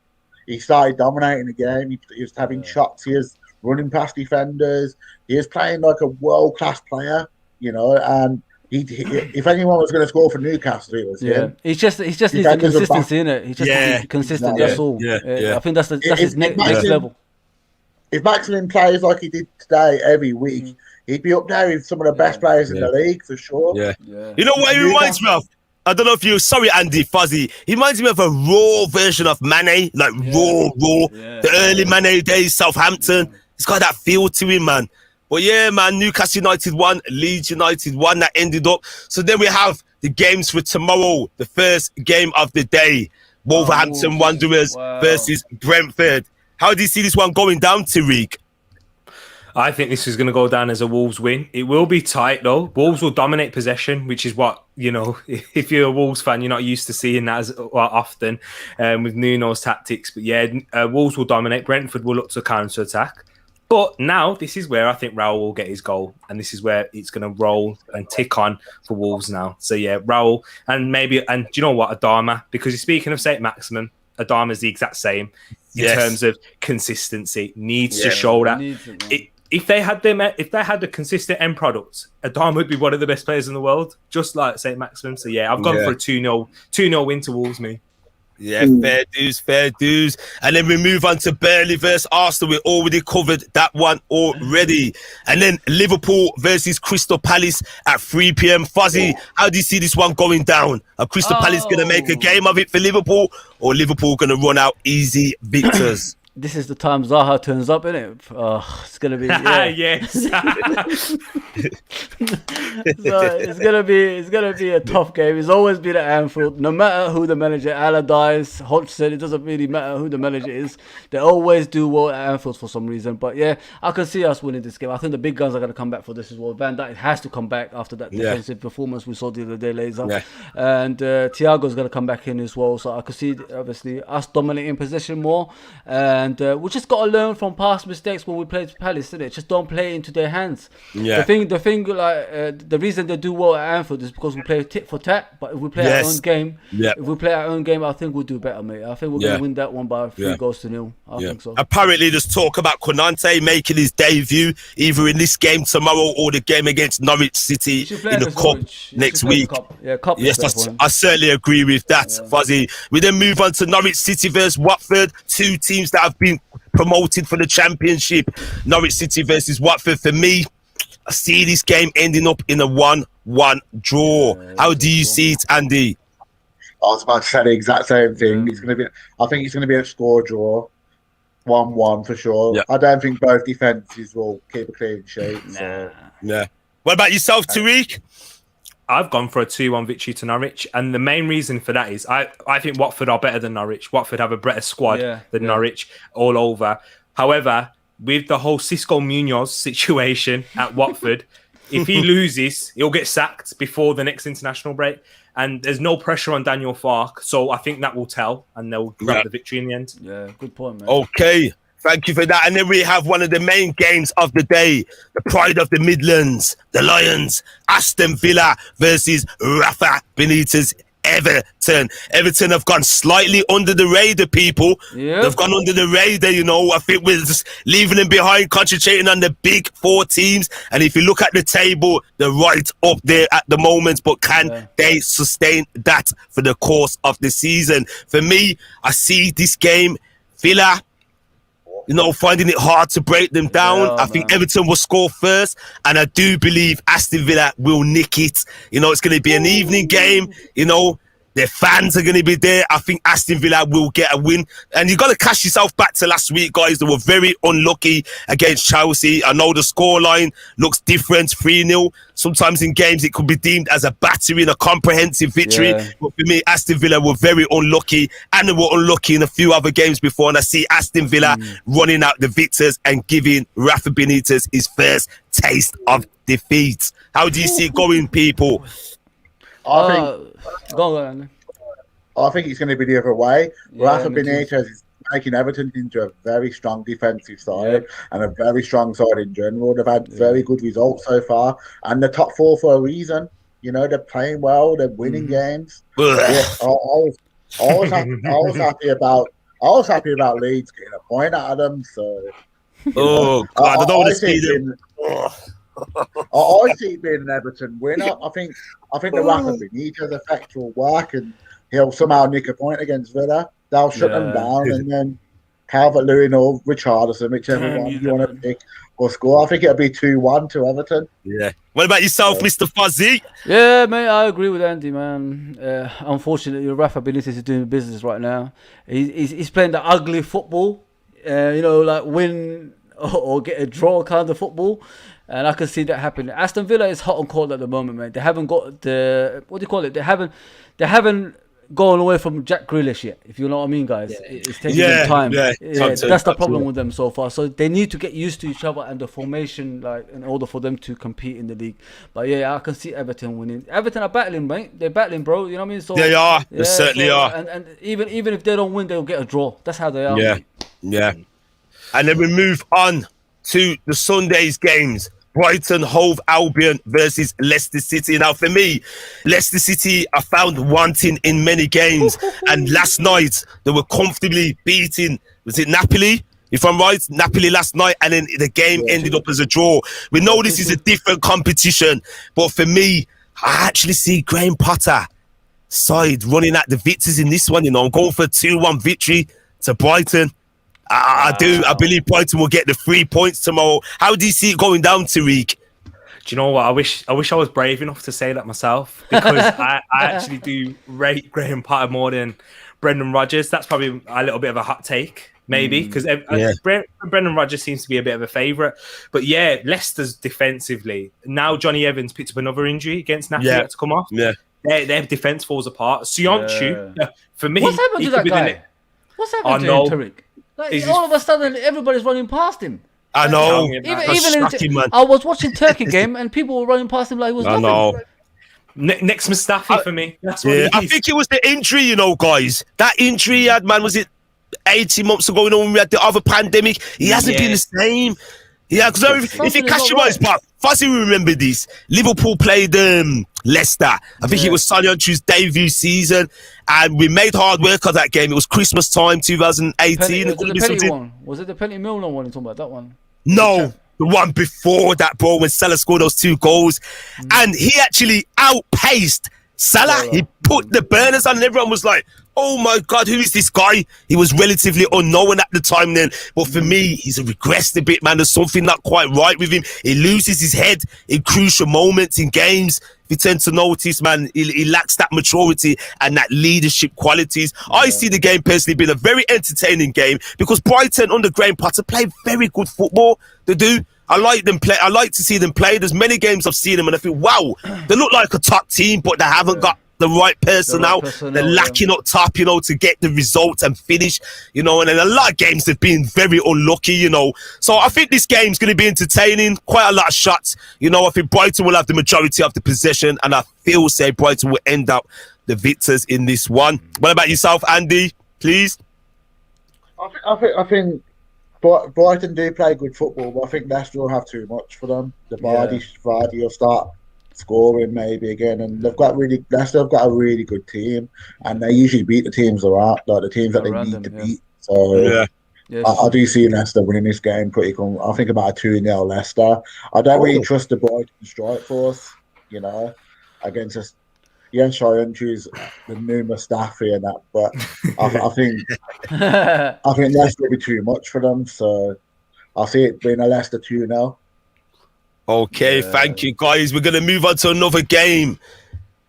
He started dominating the game. He was having shots. He was running past defenders. He was playing like a world-class player, you know. And if anyone was going to score for Newcastle, it was him. He's just needs the consistency, innit? He just needs consistent. That's all. I think that's his next level. If Maximum plays like he did today every week, he'd be up there with some of the best players in the league for sure. Yeah. You know what he reminds me of? I don't know if sorry, Andy, Fuzzy. He reminds me of a raw version of Mane, like raw. The early Mane days, Southampton. It's got that feel to him, man. But yeah, man, Newcastle United won, Leeds United won. That ended up. So then we have the games for tomorrow, the first game of the day. Wolverhampton Wanderers versus Brentford. How do you see this one going down, Tariq? I think this is going to go down as a Wolves win. It will be tight, though. Wolves will dominate possession, which is what, you know, if you're a Wolves fan, you're not used to seeing that as often with Nuno's tactics. But yeah, Wolves will dominate. Brentford will look to counter-attack. But now, this is where I think Raul will get his goal. And this is where it's going to roll and tick on for Wolves now. So yeah, Raul. And do you know what? Adama. Because speaking of St. Maximin, Adama's the exact same in terms of consistency. Needs to show that. If they had a consistent end product, Adama would be one of the best players in the world, just like St. Maximin. So yeah, I've gone for a 2-0 win towards me. Yeah, fair dues. And then we move on to Burley versus Arsenal. We already covered that one already. And then Liverpool versus Crystal Palace at 3 p.m. Fuzzy, how do you see this one going down? Are Crystal Palace going to make a game of it for Liverpool, or Liverpool going to run out easy victors? This is the time Zaha turns up, isn't it? It's gonna be yes. So it's gonna be a tough game. It's always been at Anfield. No matter who the manager, Allardyce, Hodgson, it doesn't really matter who the manager is. They always do well at Anfield for some reason. But yeah, I can see us winning this game. I think the big guns are gonna come back for this as well. Van Dijk has to come back after that defensive performance we saw the other day, Lazer. And Thiago's gonna come back in as well. So I could see obviously us dominating possession more. And we just got to learn from past mistakes when we played Palace, isn't it? Just don't play it into their hands. The thing, like the reason they do well at Anfield is because we play tit for tat. But if we play our own game, I think we'll do better, mate. I think we're going to win that one by 3-0. I think so. Apparently, there's talk about Konate making his debut either in this game tomorrow or the game against Norwich City in the Cup next week. Cup. Yes, I certainly agree with that, Fuzzy. We then move on to Norwich City versus Watford, 2 teams that have been promoted for the Championship. Norwich City versus Watford. For me, I see this game ending up in a 1-1 draw. How do you see it, Andy? I was about to say the exact same thing. I think it's going to be a score draw, 1-1 for sure. I don't think both defenses will keep a clean sheet. What about yourself, Tariq? I've gone for a 2-1 victory to Norwich, and the main reason for that is I think Watford are better than Norwich. Watford have a better squad than Norwich all over. However, with the whole Cisco Munoz situation at Watford, if he loses, he'll get sacked before the next international break, and there's no pressure on Daniel Farke, so I think that will tell, and they'll grab the victory in the end. Yeah, good point, man. Okay. Thank you for that. And then we have one of the main games of the day, the pride of the Midlands, the Lions, Aston Villa versus Rafa Benitez, Everton. Everton have gone slightly under the radar, people. Yep. They've gone under the radar, you know. I think we're just leaving them behind, concentrating on the big four teams. And if you look at the table, they're right up there at the moment. But can they sustain that for the course of the season? For me, I see this game, Villa, you know, finding it hard to break them down. I think Everton will score first, and I do believe Aston Villa will nick it. You know, it's going to be an evening game. You know, their fans are going to be there. I think Aston Villa will get a win. And you've got to cast yourself back to last week, guys. They were very unlucky against Chelsea. I know the scoreline looks different, 3-0. Sometimes in games, it could be deemed as a battery and a comprehensive victory. Yeah. But for me, Aston Villa were very unlucky, and they were unlucky in a few other games before. And I see Aston Villa running out the victors and giving Rafa Benitez his first taste of defeat. How do you see it going, people? I think it's going to be the other way. Rafa Benitez is making Everton into a very strong defensive side and a very strong side in general. They've had very good results so far, and they're top four for a reason. You know, they're playing well, they're winning games. I was happy about Leeds getting a point out of them. So, God, I don't want to see them. I see it being an Everton winner. I think the Rafa Benitez effect will work, and he'll somehow nick a point against Villa. They'll shut them down, and then Calvert-Lewin or Richarlison, whichever one you want to pick, will score. I think it'll be 2-1 to Everton. Yeah. What about yourself, Mr. Fuzzy? Yeah, mate, I agree with Andy, man. Unfortunately, Rafa Benitez is doing business right now. He's playing the ugly football, you know, like win or get a draw kind of football. And I can see that happening. Aston Villa is hot and cold at the moment, man. They haven't got the, what do you call it? They haven't gone away from Jack Grealish yet, if you know what I mean, guys. It's taking them time. That's the problem with them so far. So they need to get used to each other and the formation, like, in order for them to compete in the league. But yeah, I can see Everton winning. Everton are battling, mate. They're battling, bro. You know what I mean? So they are. They certainly are. And even if they don't win, they'll get a draw. That's how they are. Yeah. And then we move on to the Sunday's games. Brighton Hove Albion versus Leicester City. Now, for me, Leicester City are found wanting in many games. And last night, they were comfortably beating, was it Napoli? If I'm right, Napoli last night, and then the game ended up as a draw. We know this is a different competition, but for me, I actually see Graham Potter side running at the victors in this one. You know, I'm going for a 2-1 victory to Brighton. I do. I believe Brighton will get the 3 points tomorrow. How do you see it going down, Tariq? Do you know what? I wish I was brave enough to say that myself, because I actually do rate Graham Potter more than Brendan Rodgers. That's probably a little bit of a hot take, maybe, because Brendan Rodgers seems to be a bit of a favourite. But yeah, Leicester's defensively. Now Johnny Evans picked up another injury against Napoli to come off. Yeah. Their defence falls apart. Sionchu, for me... What's happened to that guy? What's happened to him, Tariq? Like, all of a sudden, everybody's running past him. I know. I was watching Turkey game, and people were running past him like it was nothing. Know. Next Mustafi for me. That's what I think it was the injury, you know, guys. That injury he had, man, was it 18 months ago, you know, when we had the other pandemic? He hasn't been the same. Yeah, because if you catch your eyes back, Fuzzy will remember this. Liverpool played Leicester. I think it was Sionchu's debut season, and we made hard work of that game. It was Christmas time, 2018. Was it the Penny Milner one you're talking about, that one? No, the one before that, bro, when Salah scored those 2 goals. And he actually outpaced Salah. He put the burners on, and everyone was like, oh my God, who is this guy? He was relatively unknown at the time then. But for me, he's regressed a bit, man. There's something not quite right with him. He loses his head in crucial moments in games. If you tend to notice, man, he lacks that maturity and that leadership qualities. I see the game personally being a very entertaining game, because Brighton under Graham Potter play very good football. They do. I like them play. I like to see them play. There's many games I've seen them, and I think, wow, they look like a top team, but they haven't got the right personnel. They're lacking up top, you know, to get the results and finish, you know. And in a lot of games, they've been very unlucky, you know. So I think this game's going to be entertaining. Quite a lot of shots, you know. I think Brighton will have the majority of the possession, and I say Brighton will end up the victors in this one. What about yourself, Andy? Please. I think Brighton do play good football, but I think Leicester will have too much for them. The Vardy will start scoring maybe again, and Leicester have got a really good team, and they usually beat the teams around, like the teams that they need to beat. So I do see Leicester winning this game pretty cool. I think about a 2-0 Leicester. I don't really trust the Brighton strike force, you know, against us. Jens Scheuren choose the new Mustafi and that, but I think Leicester will be too much for them. So I'll see it being a Leicester 2-0. Okay, thank you, guys. We're going to move on to another game,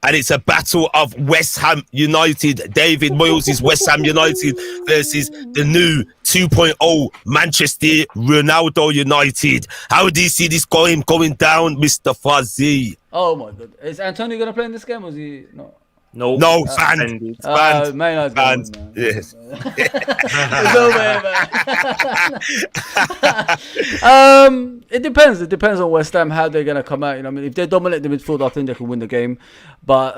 and it's a battle of West Ham United. David Moyes' West Ham United versus the new 2.0 Manchester Ronaldo United. How do you see this going down, Mr. Fozi? Oh my god, is Antonio going to play in this game, or is he not? No, banned. Banned. Yes. No way, man. It depends. It depends on West Ham how they're gonna come out. You know, I mean, if they dominate the midfield, I think they can win the game. But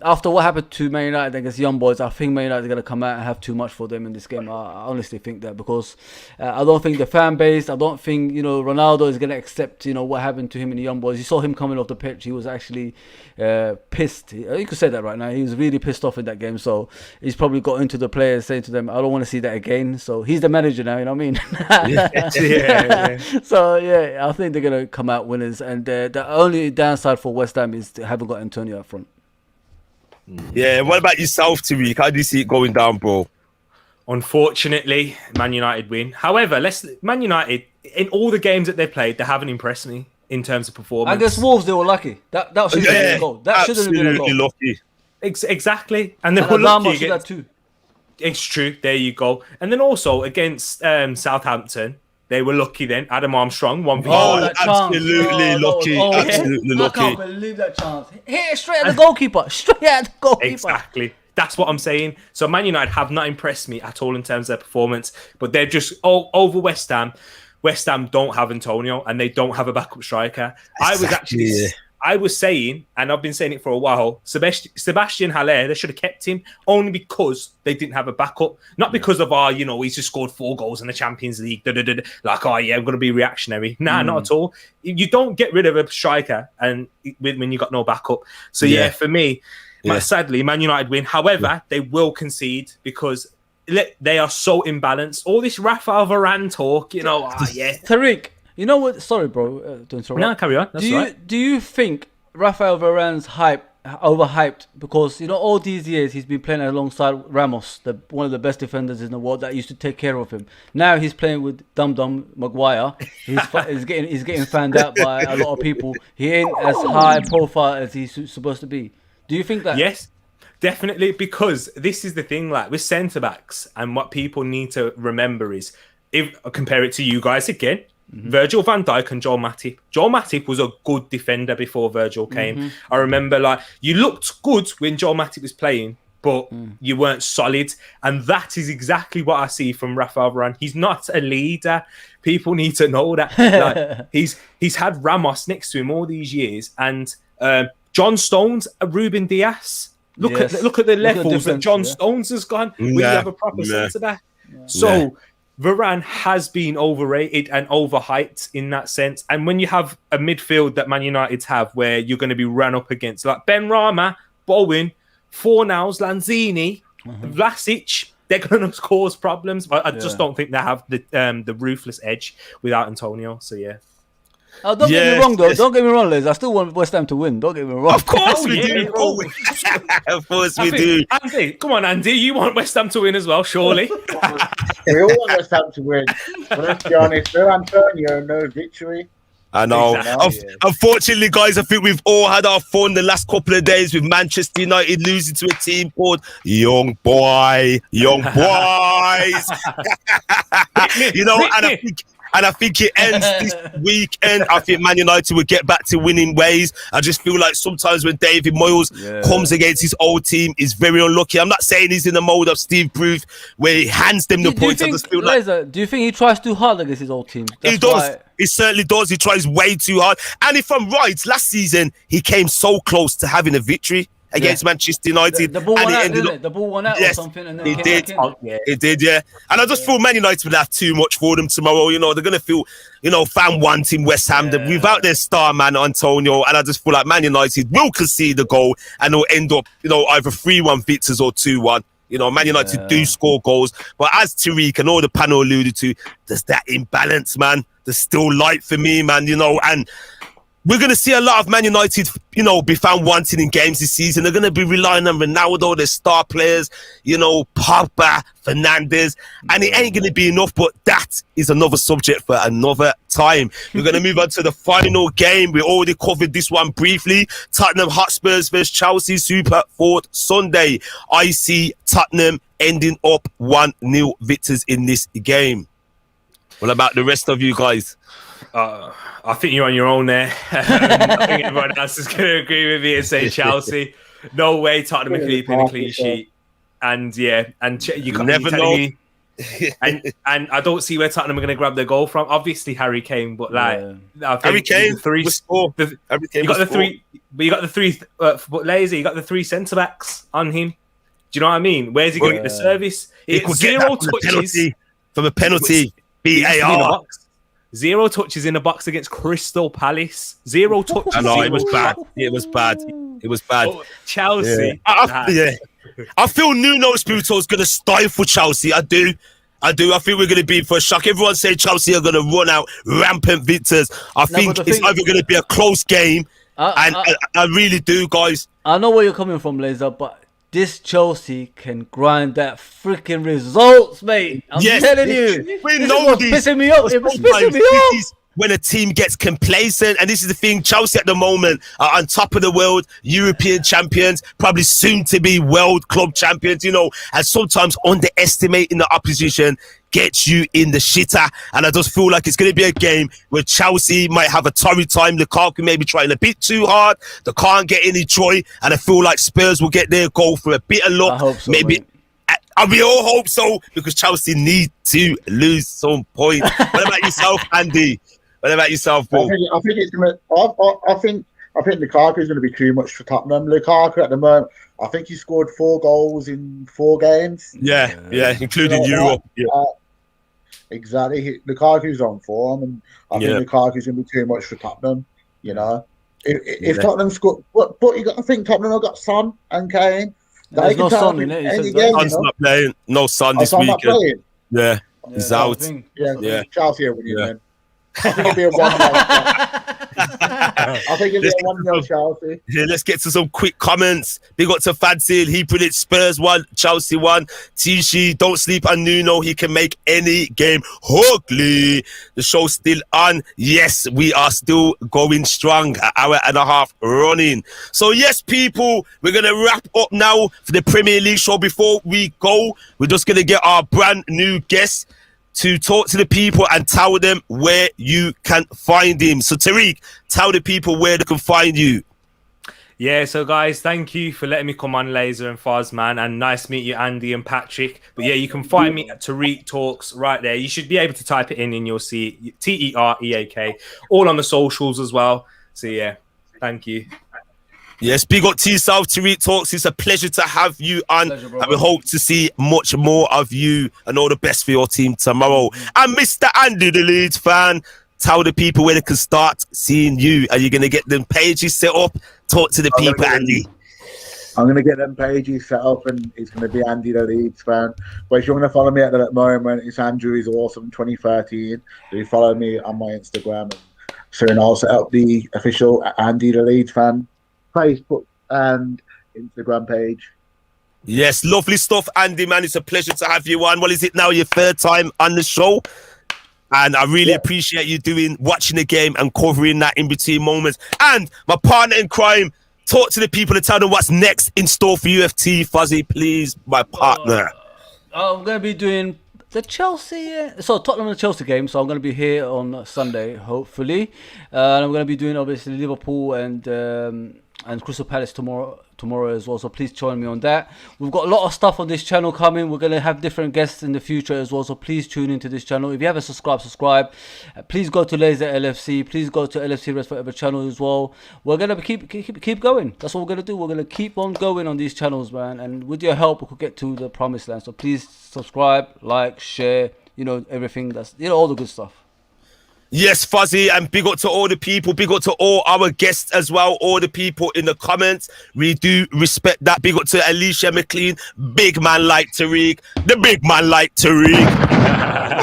after what happened to Man United against Young Boys, I think Man United are gonna come out and have too much for them in this game. I honestly think that, because I don't think the fan base, I don't think, you know, Ronaldo is gonna accept, you know, what happened to him in the Young Boys. You saw him coming off the pitch; he was actually pissed. You could say that right now. He was really pissed off in that game, so he's probably got into the players saying to them, I don't want to see that again. So he's the manager now, you know what I mean? yeah. So I think they're going to come out winners, and the only downside for West Ham is they haven't got Antonio up front. Yeah, what about yourself, Tariq? How do you see it going down, bro? Unfortunately, Man United win. However, Man United, in all the games that they've played, they haven't impressed me in terms of performance. Against Wolves, they were lucky. That should have been a goal. That should have been a goal. Lucky. Exactly. And they were lucky against... too. It's true. There you go. And then also against Southampton, they were lucky then. Adam Armstrong, 1v1. Oh, absolutely lucky. Absolutely lucky. I can't believe that chance. Hit it straight at the goalkeeper. Exactly. That's what I'm saying. So Man United have not impressed me at all in terms of their performance, but they're just over West Ham. West Ham don't have Antonio, and they don't have a backup striker. I was saying, and I've been saying it for a while, Sebastian Haller, they should have kept him only because they didn't have a backup. Not because of, he's just scored 4 goals in the Champions League. Like, I'm going to be reactionary. Nah, not at all. You don't get rid of a striker and when you got no backup. So, for me, sadly, Man United win. However, they will concede because they are so imbalanced. All this Rafael Varane talk, Tariq. You know what? Sorry, bro. Don't interrupt. No, carry on. That's right. Do you think Rafael Varane's overhyped? Because, you know, all these years he's been playing alongside Ramos, one of the best defenders in the world that used to take care of him. Now he's playing with Dum Maguire. He's getting fanned out by a lot of people. He ain't as high profile as he's supposed to be. Do you think that? Yes. Definitely, because this is the thing, like with centre backs, and what people need to remember is, if I compare it to you guys again, Virgil van Dijk and Joel Matip. Joel Matip was a good defender before Virgil came. I remember, you looked good when Joel Matip was playing, but you weren't solid. And that is exactly what I see from Rafael Varane. He's not a leader. People need to know that. He's had Ramos next to him all these years, and John Stones, Ruben Dias. Look at the levels that John Stones has gone when you have a proper centre back. So Varane has been overrated and overhyped in that sense. And when you have a midfield that Man United have, where you're going to be run up against like Ben Rama, Bowen, Fornals, Lanzini, Vlasic, they're going to cause problems. But I just don't think they have the ruthless edge without Antonio. So don't get me wrong, though. Don't get me wrong, Liz. I still want West Ham to win. Don't get me wrong. Of course we do. Of course we do. Andy, come on, Andy. You want West Ham to win as well, surely? We all want West Ham to win. But let's be honest, no Antonio, no victory. I know. Unfortunately, guys, I think we've all had our fun the last couple of days with Manchester United losing to a team called Young Boys. And And I think it ends this weekend. I think Man United will get back to winning ways. I just feel like sometimes when David Moyes comes against his old team, he's very unlucky. I'm not saying he's in the mode of Steve Bruce where he hands them the points. I just feel like, do you think he tries too hard against his old team? He does. He certainly does. He tries way too hard. And if I'm right, last season he came so close to having a victory against Manchester United. The ball went out, didn't it? The ball went out or something. And then he did. It did, yeah. And I just feel Man United will have too much for them tomorrow. You know, they're going to feel, you know, fan wanting West Ham without their star man, Antonio. And I just feel like Man United will concede the goal and it'll end up, you know, either 3-1 victors or 2-1. You know, Man United do score goals. But as Tariq and all the panel alluded to, there's that imbalance, man. There's still light for me, man, you know, and we're going to see a lot of Man United, you know, be found wanting in games this season. They're going to be relying on Ronaldo, their star players, you know, Pogba, Fernandes, and it ain't going to be enough, but that is another subject for another time. We're going to move on to the final game. We already covered this one briefly. Tottenham Hotspurs versus Chelsea, Super 4th Sunday. I see Tottenham ending up 1-0 victors in this game. What about the rest of you guys? I think you're on your own there. I think everyone else is going to agree with me and say Chelsea. No way Tottenham are keeping a clean sheet. And you never know. and I don't see where Tottenham are going to grab their goal from. Obviously Harry Kane, but like I think Harry Kane, you got the three centre backs on him. Do you know what I mean? Where's he going to get the service? It's 0 touches from a penalty. VAR. 0 touches in the box against Crystal Palace. 0 touches. I know, it was bad. It was bad. It was bad. Oh, Chelsea. I feel Nuno Espirito is going to stifle Chelsea. I do. I think we're going to be for a shock. Everyone say Chelsea are going to run out rampant victors. I think it's either going to be a close game. I really do, guys. I know where you're coming from, Lazer, but this Chelsea can grind that freaking results, mate. I'm telling you. We know this. Pissing me off. It was pissing me off. When a team gets complacent, and this is the thing, Chelsea at the moment are on top of the world, European champions, probably soon to be world club champions, you know, and sometimes underestimating the opposition gets you in the shitter. And I just feel like it's going to be a game where Chelsea might have a torrid time. Lukaku may be trying a bit too hard. They can't get any joy. And I feel like Spurs will get their goal for a bit of luck. I hope so, maybe. And we all hope so, because Chelsea need to lose some points. What about yourself, Andy? What about yourself, Paul? I think it's gonna. I think Lukaku is going to be too much for Tottenham. Lukaku at the moment, I think he scored 4 goals in 4 games. Yeah, including Europe. Exactly. Lukaku's on form, and I think Lukaku's going to be too much for Tottenham. You know, if Tottenham scored, but you got to think Tottenham have got Son and Kane. There's no Son in it. Son's not playing. No Son this weekend. Yeah, he's out. Chelsea are winning then. I think it'll be a 1-0. I think it'll be a 1-0 Chelsea. Let's get to some quick comments. Big up to Fadzil. He predicts Spurs 1, Chelsea 1. Tishi, don't sleep on Nuno. He can make any game ugly. The show's still on. Yes, we are still going strong. An hour and a half running. So yes, people, we're going to wrap up now for the Premier League show. Before we go, we're just going to get our brand new guest to talk to the people and tell them where you can find him. So Tariq, tell the people where they can find you. Yeah, so guys, thank you for letting me come on, Lazer and Foz, man, and nice to meet you, Andy and Patrick. But yeah, you can find me at Tariq Talks right there. You should be able to type it in and you'll see TEREAK, all on the socials as well. So yeah, thank you. Yes, big up to yourself, Tariq Talks. It's a pleasure to have you on. Pleasure, and we hope to see much more of you, and all the best for your team tomorrow. And Mr. Andy, the Leeds fan, tell the people where they can start seeing you. Are you going to get them pages set up? Talk to the people, Andy. I'm going to get them pages set up, and it's going to be Andy, the Leeds fan. But if you want to follow me at the moment, it's Andrew is Awesome 2013. So you follow me on my Instagram. And soon I'll set up the official Andy, the Leeds fan Facebook and Instagram page. Yes, lovely stuff, Andy, man. It's a pleasure to have you on. What is it now? Your 3rd time on the show? And I really appreciate you watching the game and covering that in between moments. And my partner in crime, talk to the people and tell them what's next in store for UFT. Fuzzy, please, my partner. I'm going to be doing the Chelsea, so Tottenham and Chelsea game. So I'm going to be here on Sunday, hopefully, and I'm going to be doing obviously Liverpool and Crystal Palace tomorrow as well. So please join me on that. We've got a lot of stuff on this channel coming. We're going to have different guests in the future as well. So please tune into this channel. If you haven't subscribe. Please go to Lazer LFC. Please go to LFC Rest Forever channel as well. We're going to keep going. That's what we're going to do. We're going to keep on going on these channels, man. And with your help, we could get to the promised land. So please subscribe, like, share, everything. That's, all the good stuff. Yes, Fuzzy, and big up to all the people, big up to all our guests as well, all the people in the comments. We do respect that. Big up to Alicia McLean, big man like Tariq, the big man like Tariq.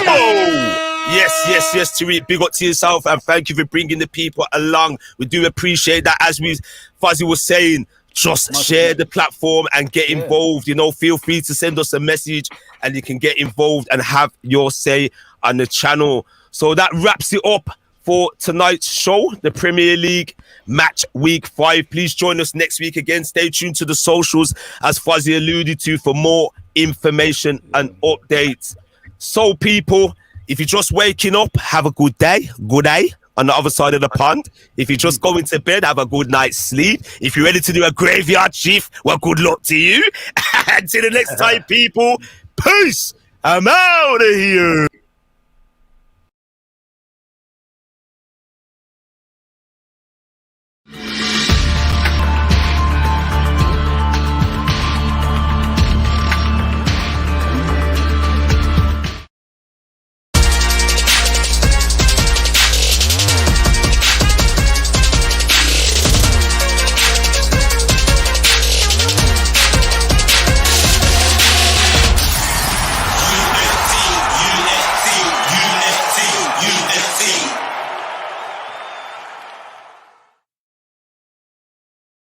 Oh, yes, Tariq, big up to yourself, and thank you for bringing the people along. We do appreciate that. As Fuzzy was saying, just share the platform and get involved. Feel free to send us a message and you can get involved and have your say on the channel. So that wraps it up for tonight's show, the Premier League match week 5. Please join us next week again. Stay tuned to the socials, as Fuzzy alluded to, for more information and updates. So, people, if you're just waking up, have a good day on the other side of the pond. If you're just going to bed, have a good night's sleep. If you're ready to do a graveyard shift, well, good luck to you. Until the next time, people, peace. I'm out of here.